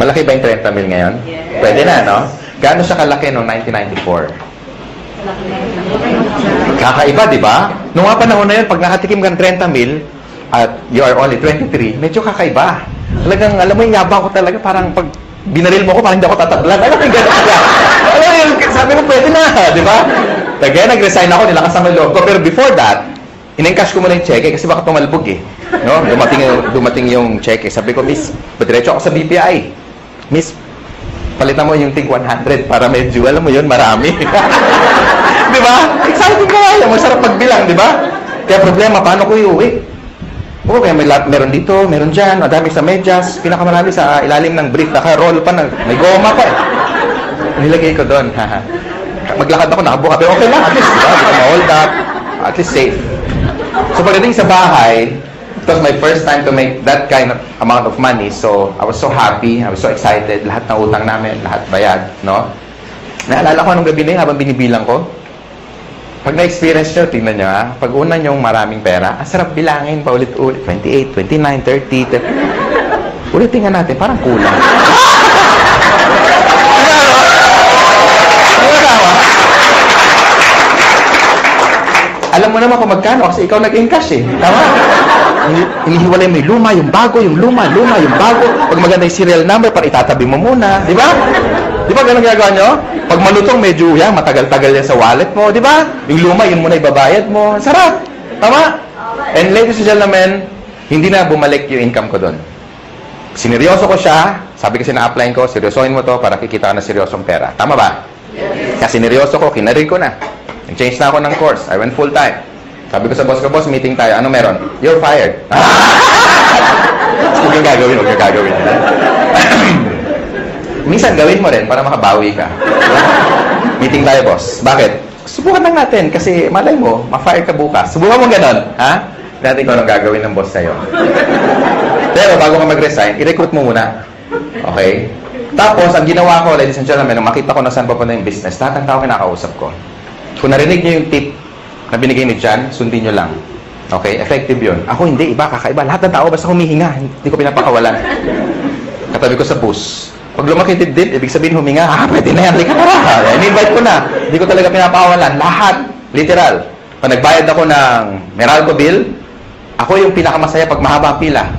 Malaki ba yung 30 mil ngayon? Yes. Pwede na, no? Gaano siya kalaki noong 1994? Kakaiba, di ba? Noong nga panahon na yun, pag nakatikim ka ng 30 mil, at you are only 23, medyo kakaiba. Talagang, alam mo yung yabang ko talaga, parang pag binaril mo ko, parang hindi ako tatablan. Alam mo yung gano'n siya. Alam mo yung, sabi mo, pwede na, di ba? Kaya nag-resign ako, nilakas ang loob ko. Pero before that, in-encash ko muna yung cheque kasi baka tumalbog eh. No? Dumating yung cheque. Sabi ko, Miss, diretso ako sa BPI. Miss, palitan mo yung tig 100 para medyo, alam mo yun, marami. Di ba? Exciting ka nga. Masarap pagbilang, di ba? Kaya problema, paano ko iuwi? Oo, kaya meron dito, meron dyan, madami sa medyas, pinakamarami sa ilalim ng brief, naka-roll pa, may goma pa eh. Nilagay ko doon, maglakad ako, nakabuka, pero okay lang, at least, diba? Hindi ko ma-hold up, at least safe. So pagdating sa bahay, it was my first time to make that kind of amount of money, so I was so happy, I was so excited, lahat ng utang namin, lahat bayad, no? Naalala ko anong gabi na yun, habang binibilang ko, pag na-experience nyo, tingnan nyo pag una nyong maraming pera, ang sarap bilangin pa ulit-ulit, 28, 29, 30, ulitin nga natin, parang kulang. Alam mo naman kung magkano kasi ikaw nag-encash eh. Tama? Inihiwalay mo yung luma, yung bago, yung luma, yung bago. Pag maganda yung serial number, para itatabi mo muna. Di ba? Di ba ganun ginagawa nyo? Pag malutong, medyo yan, matagal-tagal yan sa wallet mo. Di ba? Yung luma, yun muna ibabayad mo. Sarap. Tama? And ladies and gentlemen, hindi na bumalik yung income ko doon. Sineryoso ko siya. Sabi kasi na-apply ko, seryosohin mo to para kikita ka na seryosong pera. Tama ba? Kasi sineryoso ko, kinarir ko na. Nag-change na ako ng course. I went full-time. Sabi ko sa boss ko, boss, meeting tayo. Ano meron? You're fired. Huwag yung gagawin. Minsan gawin mo rin para makabawi ka. Meeting tayo, boss. Bakit? Subukan lang natin kasi malay mo, ma-fire ka bukas. Subukan mo ganon. Ha? Natin kung anong gagawin ng boss sa'yo. Pero bago ka mag-resign, i-recruit mo muna. Okay? Tapos, ang ginawa ko, ladies and gentlemen, nung makita ko na saan papunta yung business, lahat ng tao kinakausap ko. Kung narinig niyo yung tip na binigay ni John, sundin niyo lang. Okay? Effective yun. Ako hindi, iba, kakaiba. Lahat ng tao basta humihinga. Hindi ko pinapakawalan. Katabi ko sa bus. Pag lumaki dibdib, ibig sabihin huminga, pwede na yan, halika na. In-invite ko na. Hindi ko talaga pinapakawalan. Lahat. Literal. Pag nagbayad ako ng Meralco bill, ako yung pinakamasaya pag mahaba ang pila.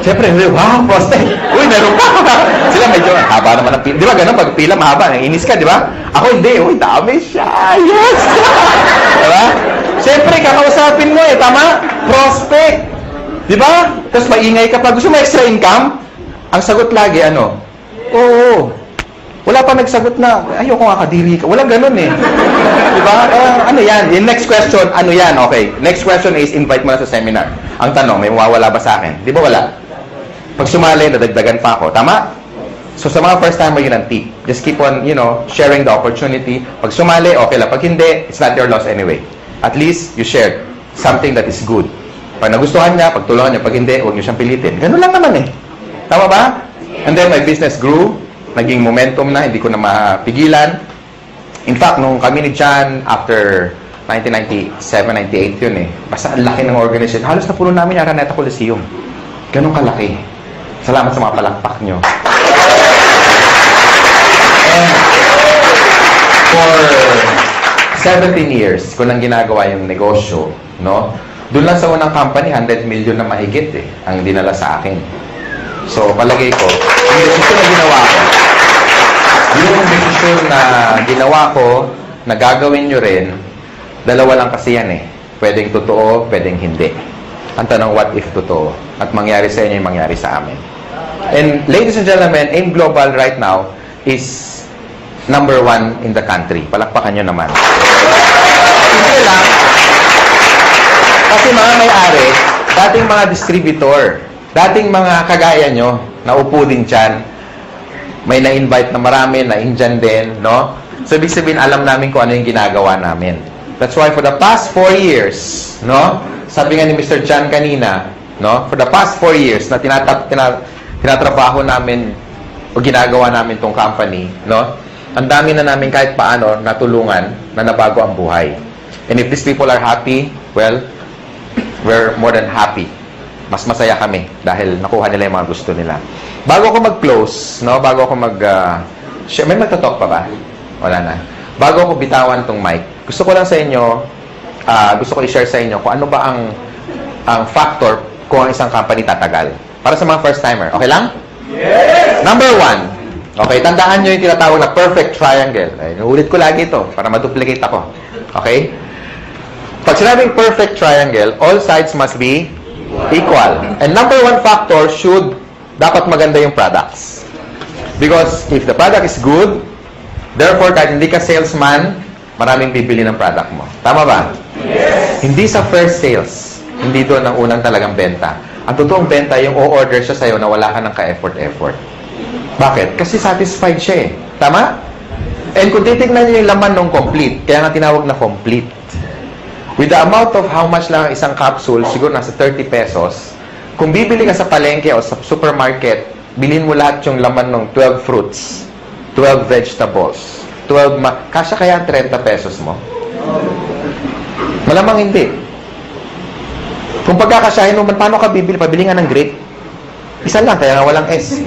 Siyempre, wow, proste. Uy, meron pa. Sila medyo, haba naman ang pila. Di ba ganun, pag pila mahaba, inis ka, di ba? Ako hindi, uy, dami siya. Yes! Di ba? Siyempre, kakausapin mo tama? Prospect. Di ba? Tapos maingay ka pa. Gusto mo extra income? Ang sagot lagi, ano? Oo. Wala pa nagsagot na, ayoko nga kadiri ka. Walang ganun Diba? Ano yan? Yung next question, ano yan? Okay. Next question is, invite mo na sa seminar. Ang tanong, may mawawala ba sa akin? Di ba wala? Pag sumali, nadagdagan pa ako. Tama? So, sa mga first timer, yun ang tip. Just keep on, sharing the opportunity. Pag sumali, okay lang. Pag hindi, it's not your loss anyway. At least, you shared something that is good. Pag nagustuhan niya, pagtulungan niya. Pag hindi, huwag niyo siyang pilitin. Ganun lang naman Tama ba? And then, my business grew. Naging momentum na, hindi ko na mapigilan. In fact, nung kami ni John, after 1997, 98 yun Basta ang laki ng organization. Halos na puno namin yung Araneta Coliseum. Ganun kalaki. Salamat sa mga palakpak nyo. And for 17 years, ko nang ginagawa yung negosyo, doon lang sa unang company, 100 million na mahigit ang dinala sa akin. So, palagay ko, yung desisyon na ginawa ko, na gagawin nyo rin, dalawa lang kasi yan Pwedeng totoo, pwedeng hindi. Ang tanong, what if totoo? At mangyari sa inyo yung mangyari sa amin. And ladies and gentlemen, AIM Global right now is number 1 in the country. Palakpakan nyo naman. Hindi lang. Kasi mga may-ari, dating mga distributor, dating mga kagaya nyo, naupo din dyan, may na-invite na marami, na-Indian din, So, ibig sabihin, alam namin kung ano yung ginagawa namin. That's why for the past 4 years, sabi nga ni Mr. John kanina, for the past 4 years na tinatrabaho namin o ginagawa namin tong company, ang dami na namin kahit paano natulungan na nabago ang buhay. And if these people are happy, well, we're more than happy. Mas masaya kami dahil nakuha nila yung mga gusto nila. Bago ako mag-close, bago ako may magtatalk pa ba? Wala na. Bago ako bitawan tong mic, gusto ko lang sa inyo, gusto ko i-share sa inyo kung ano ba ang factor kung ang isang company tatagal. Para sa mga first-timer. Okay lang? Yes! Number 1. Okay, tandaan nyo yung tinatawag na perfect triangle. Ulit ko lagi ito para ma-duplicate ako. Okay? Pag sinabing perfect triangle, all sides must be equal. And number 1 factor dapat maganda yung products. Because if the product is good, therefore, kahit hindi ka salesman, maraming bibili ng product mo. Tama ba? Yes! Hindi sa first sales. Hindi doon ang unang talagang benta. Ang totoong benta, yung o-order siya sa'yo na wala ka ng ka-effort-effort. Bakit? Kasi satisfied siya Tama? And kung titignan niyo yung laman ng complete, kaya nga tinawag na complete. With the amount of how much lang isang capsule, siguro nasa 30 pesos, kung bibili ka sa palengke o sa supermarket, bilhin mo lahat yung laman ng 12 fruits, 12 vegetables, kasya kaya 30 pesos mo? Malamang hindi. Kung pagkakasyahin mo, paano ka bibili? Pabili nga ng grape. Isa lang, kaya nga walang S.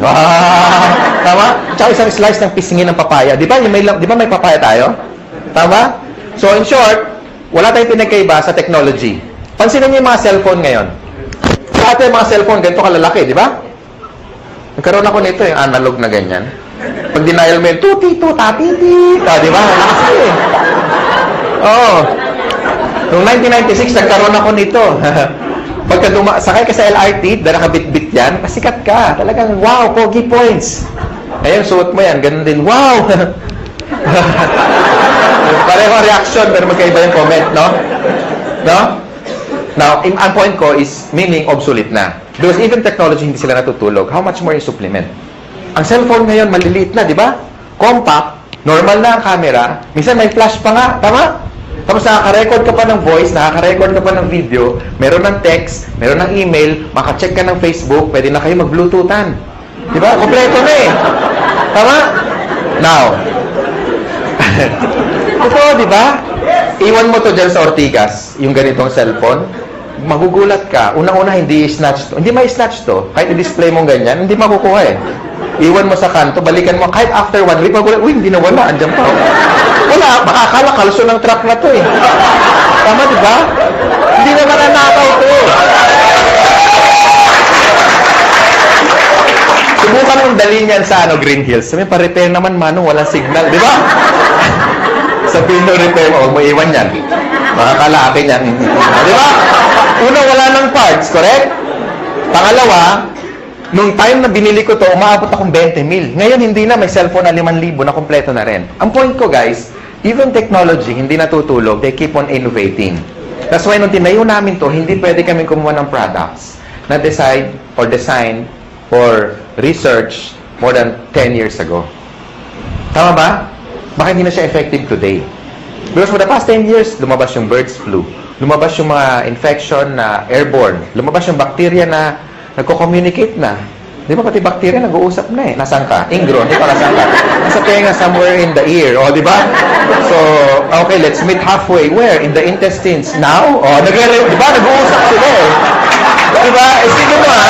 Tama? Tsaka isang slice ng pisngin ng papaya. Di ba may papaya tayo? Tama? So, in short, wala tayong pinagkaiba sa technology. Pansinin niyo yung mga cellphone ngayon. Dati yung mga cellphone, ganito kalalaki, di ba? Nagkaroon ako nito, yung analog na ganyan. Pag denial mo yun, tuti-tuta-titi. Di ba? Oo. Noong 1996, nagkaroon ako nito. Pagka sakay ka sa LRT, dahil nakabit-bit yan, pasikat ka. Talagang, wow, pogi points. Ngayon, suot mo yan, ganun din, wow. Pareho reaction, pero magkaiba yung comment, no? Now, ang point ko is, meaning obsolete na. Because even technology, hindi sila natutulog. How much more yung supplement? Ang cellphone ngayon, maliliit na, di ba? Compact, normal na ang camera, minsan may flash pa nga, tama? Tapos nakaka-record ka pa ng voice, nakaka-record ka pa ng video, meron ng text, meron ng email, makacheck ka ng Facebook, pwede na kayo mag-Bluetoothan. Di ba? Kompleto na Tama? Now, totoo, di ba? Iwan mo to dyan sa Ortigas, yung ganitong cellphone, magugulat ka. Unang-una, hindi i-snatch to. Hindi ma-snatch to. Kahit i-display mo ganyan, hindi makukuha eh. Iwan mo sa kanto, balikan mo. Kahit after 1 week, magulat, uy, hindi na wala. Andyan pa. Wala, makakala, kalso ng truck na to eh. Tama, di ba? Hindi naman nanakaw to. Subukan mong dalhin yan sa Green Hills. Sabi, pa-repair naman, Manong, walang signal. Di ba? Sabihin mo, repair mo, huwag mo iwan yan. Makakala akin yan. Di ba? Una, wala ng parts, correct? Pangalawa, nung time na binili ko to, umaabot akong 20 mil. Ngayon, hindi na. May cellphone na 5,000 na kompleto na rin. Ang point ko, guys, even technology, hindi natutulog. They keep on innovating. That's why nung tinayo namin to, hindi pwede kami kumuha ng products na decide or design or research more than 10 years ago. Tama ba? Baka hindi na siya effective today. Because for the past 10 years, lumabas yung birds flu. Lumabas yung mga infection na airborne. Lumabas yung bacteria na nagko-communicate na. Di ba pati bacteria nag-uusap na eh. Nasaan ka? Ingro, hindi pa nasaan ka? Nasa tenga, somewhere in the ear. O, di ba? So, okay, let's meet halfway. Where? In the intestines. Now? O, di ba? Nag-uusap sila eh. Di ba? Sige mo ha.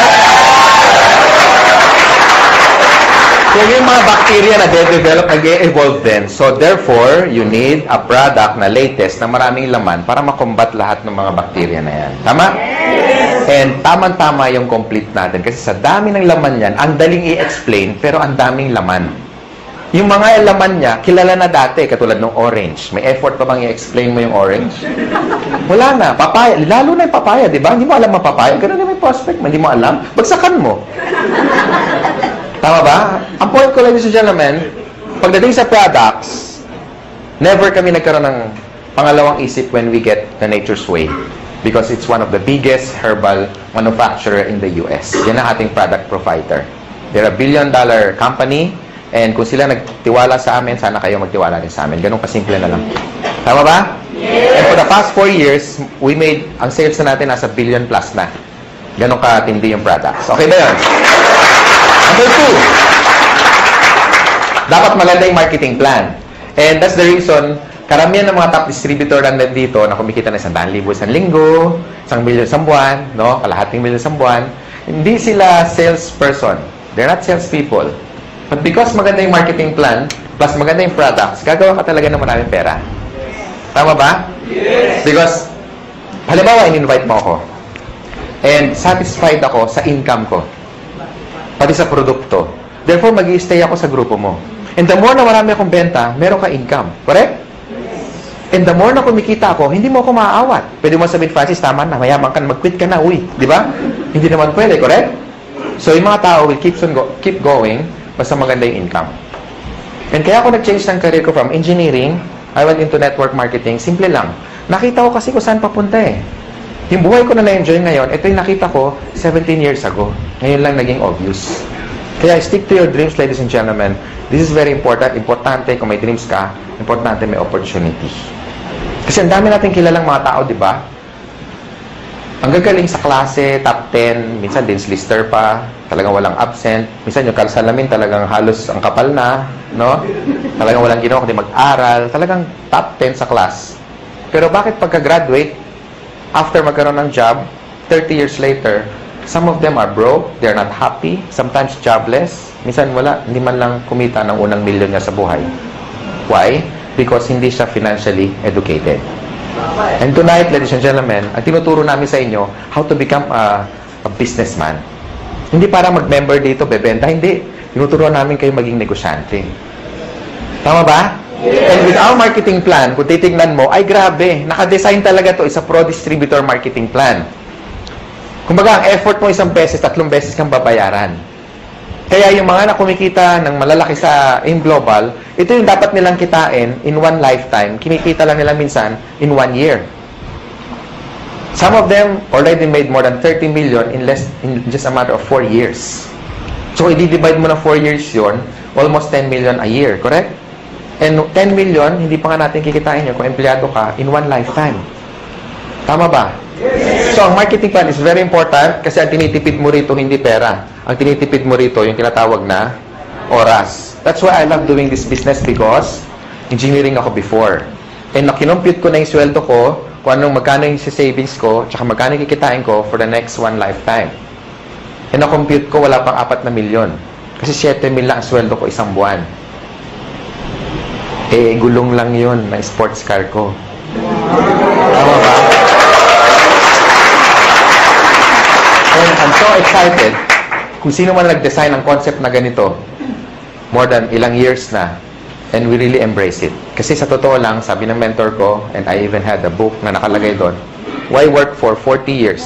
So, yung mga bacteria na de-develop, nag-e-evolve din. So, therefore, you need a product na latest na maraming laman para makombat lahat ng mga bacteria na yan. Tama? And tamang-tama yung complete natin. Kasi sa dami ng laman yan, ang daling i-explain, pero ang daming laman. Yung mga laman niya, kilala na dati, katulad ng orange. May effort pa bang i-explain mo yung orange? Wala na. Papaya. Lalo na yung papaya, di ba? Hindi mo alam ang papaya. Ganun na may prospect. Hindi mo alam. Bagsakan mo. Tama ba? Ang point ko, ladies and gentlemen, pagdating sa products, never kami nagkaroon ng pangalawang isip when we get the Nature's Way. Because it's one of the biggest herbal manufacturer in the US. Yan ang ating product provider. They're a $1 billion company, and kung sila nagtiwala sa amin, sana kayo magtiwala rin sa amin. Ganun kasimple na lang. Tama ba? Yes. And for the past 4 years, we made, ang sales na natin nasa $1 billion plus na. Ganun katindi yung products. Okay ba yun? Number 2, dapat maganda yung marketing plan. And that's the reason, karamihan ng mga top distributor na nandito na kumikita na 100,000 isang linggo, 1 million isang buwan, no? Kalahating million isang buwan, hindi sila salesperson. They're not salespeople. But because maganda yung marketing plan, plus maganda yung products, gagawa ka talaga ng maraming pera. Tama ba? Yes! Because, halimbawa, in-invite mo ako. And satisfied ako sa income ko. Pati sa produkto. Therefore, mag-i-stay ako sa grupo mo. And the more na marami akong benta, meron ka income. Correct? And the more na kumikita ako, hindi mo ako maaawat. Pwede mo sabihin, Francis, tama na, mayaman ka, mag-quit ka na, uy. Di ba? Hindi naman pwede, correct? So, yung mga tao will keep going basta maganda yung income. And kaya ako nag-change ng career ko from engineering, I went into network marketing. Simple lang. Nakita ko kasi kung saan papunta eh. Yung buhay ko na na-enjoy ngayon, ito yung nakita ko 17 years ago. Ngayon lang naging obvious. Kaya stick to your dreams, ladies and gentlemen. This is very important. Importante kung may dreams ka, importante may opportunity. Kasi ang dami natin kilalang mga tao, di ba? Ang gagaling sa klase, top 10, minsan dins lister pa, talagang walang absent. Minsan yung kalsalamin talagang halos ang kapal na, no? Talagang walang ginawa kundi mag-aral. Talagang top 10 sa class. Pero bakit pagka-graduate, after magkaroon ng job, 30 years later, some of them are broke, they're not happy, sometimes jobless, minsan wala, hindi man lang kumita ng unang milyon niya sa buhay. Why? Because hindi siya financially educated. And tonight, ladies and gentlemen, ang tinuturo namin sa inyo, how to become a businessman. Hindi para mag-member dito, bebenta, hindi. Tinuturo namin kayo maging negosyante. Tama ba? And with our marketing plan, kung titignan mo, ay grabe, nakadesign talaga to isa pro-distributor marketing plan. Kumbaga, ang effort mo 1 beses, 3 beses kang babayaran. Kaya yung mga nakumikita ng malalaki in global, ito yung dapat nilang kitain in one lifetime. Kinikita lang nila minsan in 1 year. Some of them already made more than 30 million in just a matter of 4 years. So, i-divide mo na 4 years yun, almost 10 million a year, correct? And 10 million, hindi pa nga natin kikitain yun kung empleyado ka in one lifetime. Tama ba? Yes. So, ang marketing plan is very important kasi ang tinitipid mo rito hindi pera. Ang tinitipid mo rito yung tinatawag na oras. That's why I love doing this business because engineering ako before. And nakinumpute ko na yung sweldo ko, kung anong magkano yung savings ko, tsaka magkano yung kikitain ko for the next one lifetime. And na-compute ko, wala pang 4 na milyon. Kasi 7 mil lang ang sweldo ko isang buwan. Eh, gulong lang yun na sports car ko. Tama ba? And I'm so excited. Kung sino man nag-design ng concept na ganito, more than ilang years na, and we really embrace it. Kasi sa totoo lang, sabi ng mentor ko, and I even had a book na nakalagay doon, why work for 40 years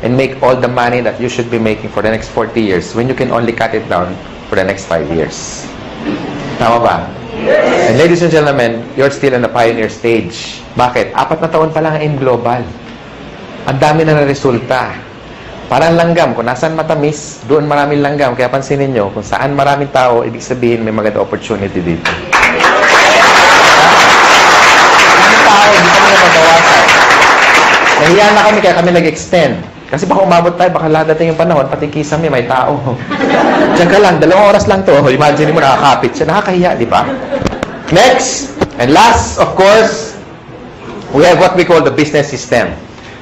and make all the money that you should be making for the next 40 years when you can only cut it down for the next 5 years? Tama ba? And ladies and gentlemen, you're still in the pioneer stage. Bakit? 4 na taon pa lang in global. Ang dami na resulta. Parang langgam. Kung nasaan matamis, doon maraming langgam. Kaya pansinin nyo, kung saan maraming tao, ibig sabihin may maganda opportunity dito. Maraming tao, hindi kami nababawasan. Nahiya na kami, kaya kami nag-extend. Kasi baka umabot tayo, baka ladating yung panahon, pati kisame, may tao. Diyan ka lang, 2 oras lang to. Imagine mo, nakakapit siya. Nakakahiya, di ba? Next, and last, of course, we have what we call the business system.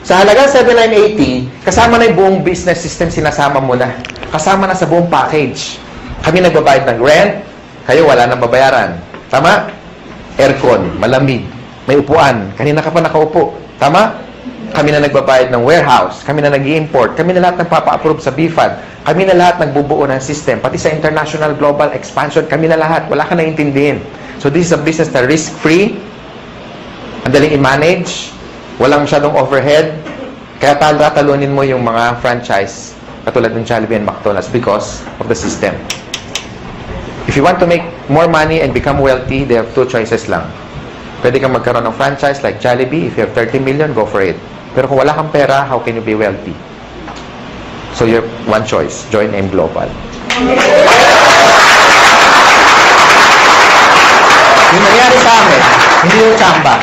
Sa halagang 7,980, kasama na yung buong business system, sinasama mo na. Kasama na sa buong package. Kami nagbabayad ng rent, kayo wala nang babayaran. Tama? Aircon, malamig, may upuan, kanina ka pa nakaupo. Tama? Kami na nagbabayad ng warehouse, kami na nag-i-import, kami na lahat nagpapa-approve sa BFAD, kami na lahat nagbubuo ng system, pati sa international global expansion, kami na lahat, wala ka naiintindihin. So this is a business na risk-free, ang daling i-manage, walang masyadong overhead, kaya tatalunin mo yung mga franchise katulad ng Jollibee and McDonald's because of the system. If you want to make more money and become wealthy, they have 2 choices lang. Pwede kang magkaroon ng franchise like Jollibee. If you have 30 million, go for it. Pero kung wala kang pera, how can you be wealthy? So you have one choice. Join M Global. Yung nangyari sa amin, hindi yung tsamba.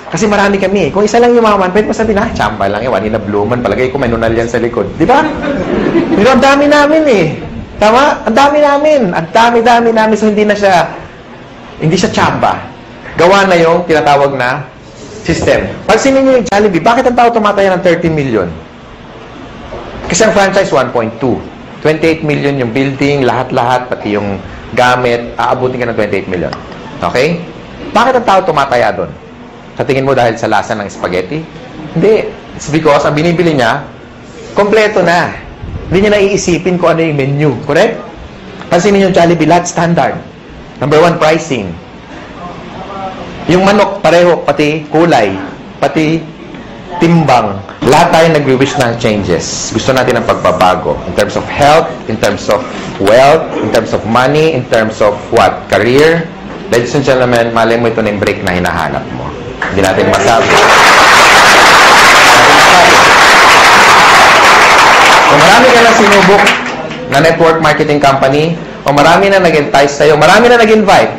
Kasi marami kami. Kung isa lang yumaman, pwede mo sabihin, tsamba lang yan. Wanina Bluman. Palagay ko may nunal yan sa likod. Di ba? Pero ang dami namin eh. Tama? Ang dami namin. Ang dami namin. So hindi siya tsamba. Gawa na yung tinatawag na system. Pansinin nyo yung Jollibee, bakit ang tao tumataya ng 30 million? Kasi ang franchise, 1.2. 28 million yung building, lahat-lahat, pati yung gamit, aabutin ka ng 28 million. Okay? Bakit ang tao tumataya doon? Sa tingin mo dahil sa lasa ng spaghetti? Hindi. It's because ang binibili niya, kompleto na. Hindi niya naiisipin kung ano yung menu. Correct? Pansinin yung Jollibee, lahat standard. Number 1, pricing. Yung manok, pareho, pati kulay, pati timbang. Lahat tayo nagwi-wish ng changes. Gusto natin ng pagbabago. In terms of health, in terms of wealth, in terms of money, in terms of what? Career. Ladies and gentlemen, malay mo ito na yung break na hinahanap mo. Hindi natin masabi. Kung marami ka na sinubok na network marketing company, o marami na nag-entice sa'yo, marami na nag-invite,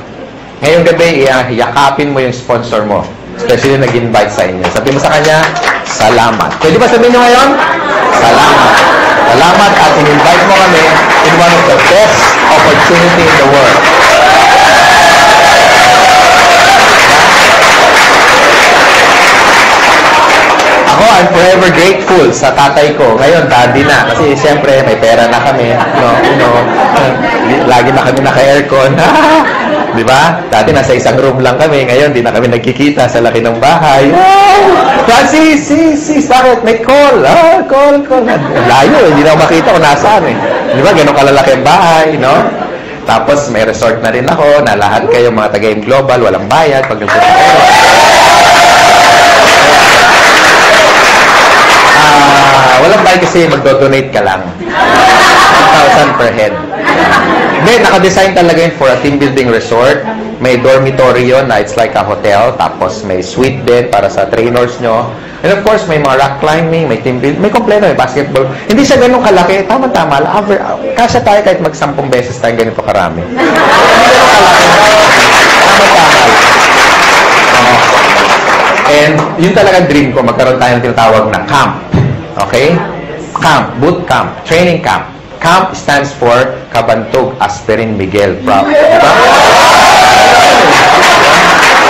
ngayong gabi, yakapin mo yung sponsor mo. Especially nag-invite sa inyo. Sabi mo sa kanya, salamat. Pwede ba sabihin nyo ngayon? Salamat. Salamat at in-invite mo kami in one of the best opportunity in the world. Ako, I'm forever grateful sa tatay ko. Ngayon, daddy na. Kasi siyempre, may pera na kami. Lagi na kami naka-aircon. Di ba? Dati nasa isang room lang kami. Ngayon, di na kami nagkikita sa laki ng bahay. Francis, bakit? May call. Call. Layo, hindi na ako makita kung nasaan eh. Di ba? Ganun kalalaki ang bahay, no? Tapos, may resort na rin ako na lahat kayo mga taga-M Global, walang bayad. Pag nagpunta kayo. Walang bayad kasi magdo-donate ka lang. 1,000 per head. Hindi, naka-design talaga yun for a team building resort. May dormitory yun na it's like a hotel. Tapos may suite bed para sa trainers nyo. And of course, may mga rock climbing, may team building, may kompleto, may basketball. Hindi siya ganun kalaki. Tama-tama. Kasya tayo kahit mag-10 beses tayo ganito karami. Hindi ganun kalaki. Tama-tama. And yun talagang dream ko. Magkaroon tayo ng tinatawag na camp. Okay? Camp. Boot camp. Training camp. CAMP stands for Kabantog Aspirin Miguel. Proud. Diba?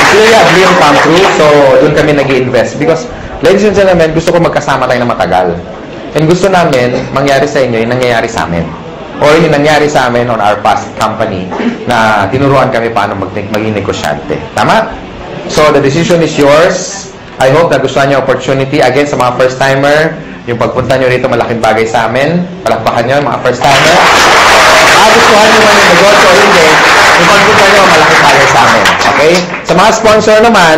It's really a dream come true. So, doon kami nag-invest. Because, ladies and gentlemen, gusto ko magkasama tayo na matagal. And gusto namin, mangyari sa inyo, yung nangyayari sa amin. Or yung nangyari sa amin on our past company na tinuruan kami paano maging negosyante. Tama? So, the decision is yours. I hope na gusto niyo opportunity. Again, sa mga first-timer, yung pagpunta nyo rito, malaking bagay sa amin. Palakpakan nyo, mga first-timer. Gustuhan nyo man yung negosyo o hindi, yung pagpunta nyo, malaking bagay sa amin. Okay? Sa mga sponsor naman,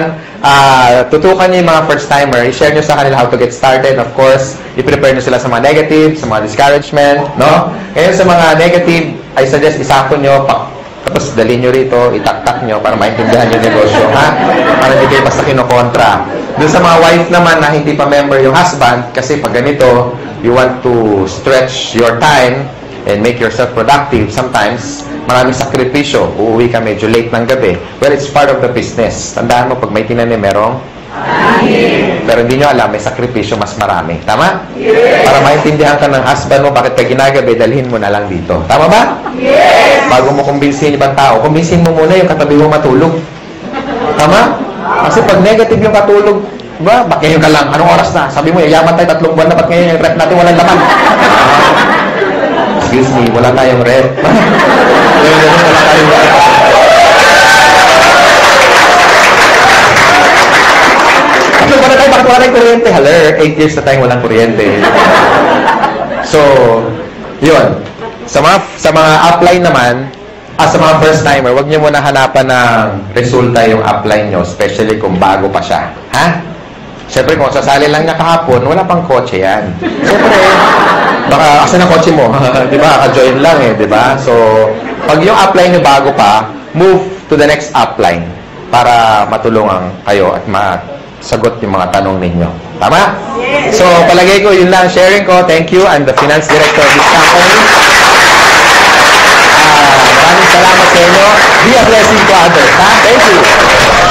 tutukan nyo yung mga first-timer. I-share nyo sa kanila how to get started. Of course, i-prepare nyo sila sa mga negative, sa mga discouragement. No? Ngayon sa mga negative, I suggest isako nyo, tapos dalhin nyo rito, itaktak nyo para maintindihan yung negosyo. Ha? Para hindi kayo basta kinokontra. Doon sa mga wife naman na hindi pa member yung husband, kasi pag ganito, you want to stretch your time and make yourself productive. Sometimes, maraming sakripisyo. Uuwi ka medyo late ng gabi. Well, it's part of the business. Tandaan mo, pag may tinanim, merong pero hindi nyo alam, may sakripisyo mas marami. Tama? Yes. Para maintindihan ka ng husband mo, bakit ka ginagabi, dalhin mo na lang dito. Tama ba? Yes. Bago mo kumbinsin ibang tao, kumbinsin mo muna yung katabi mo matulog. Tama? Kasi pag negative yung katulog, ba, ba't ngayon ka lang? Anong oras na? Sabi mo, yayaman tayo 3 buwan na, ba't ngayon yung rep natin walang laman? Excuse me, wala tayong rep. Wala tayong rep. Bakit wala tayong kuryente? Haler, 8 years na tayong walang kuryente. So, yun. Sa mga upline naman, sa mga first-timer, huwag niyo muna hanapan ng resulta yung upline nyo, especially kung bago pa siya. Ha? Siyempre, kung sasali lang niya kahapon, wala pang kotse yan. Siyempre, baka, asan ang kotse mo? Di ba? Ka-join lang eh, di ba? So, pag yung upline nyo bago pa, move to the next upline para matulungan kayo at sagot yung mga tanong ninyo. Tama? Yes. So, palagay ko, yun lang sharing ko. Thank you. I'm the finance director of this company. Maraming salamat sa inyo. Be a blessing to others. Ha? Thank you.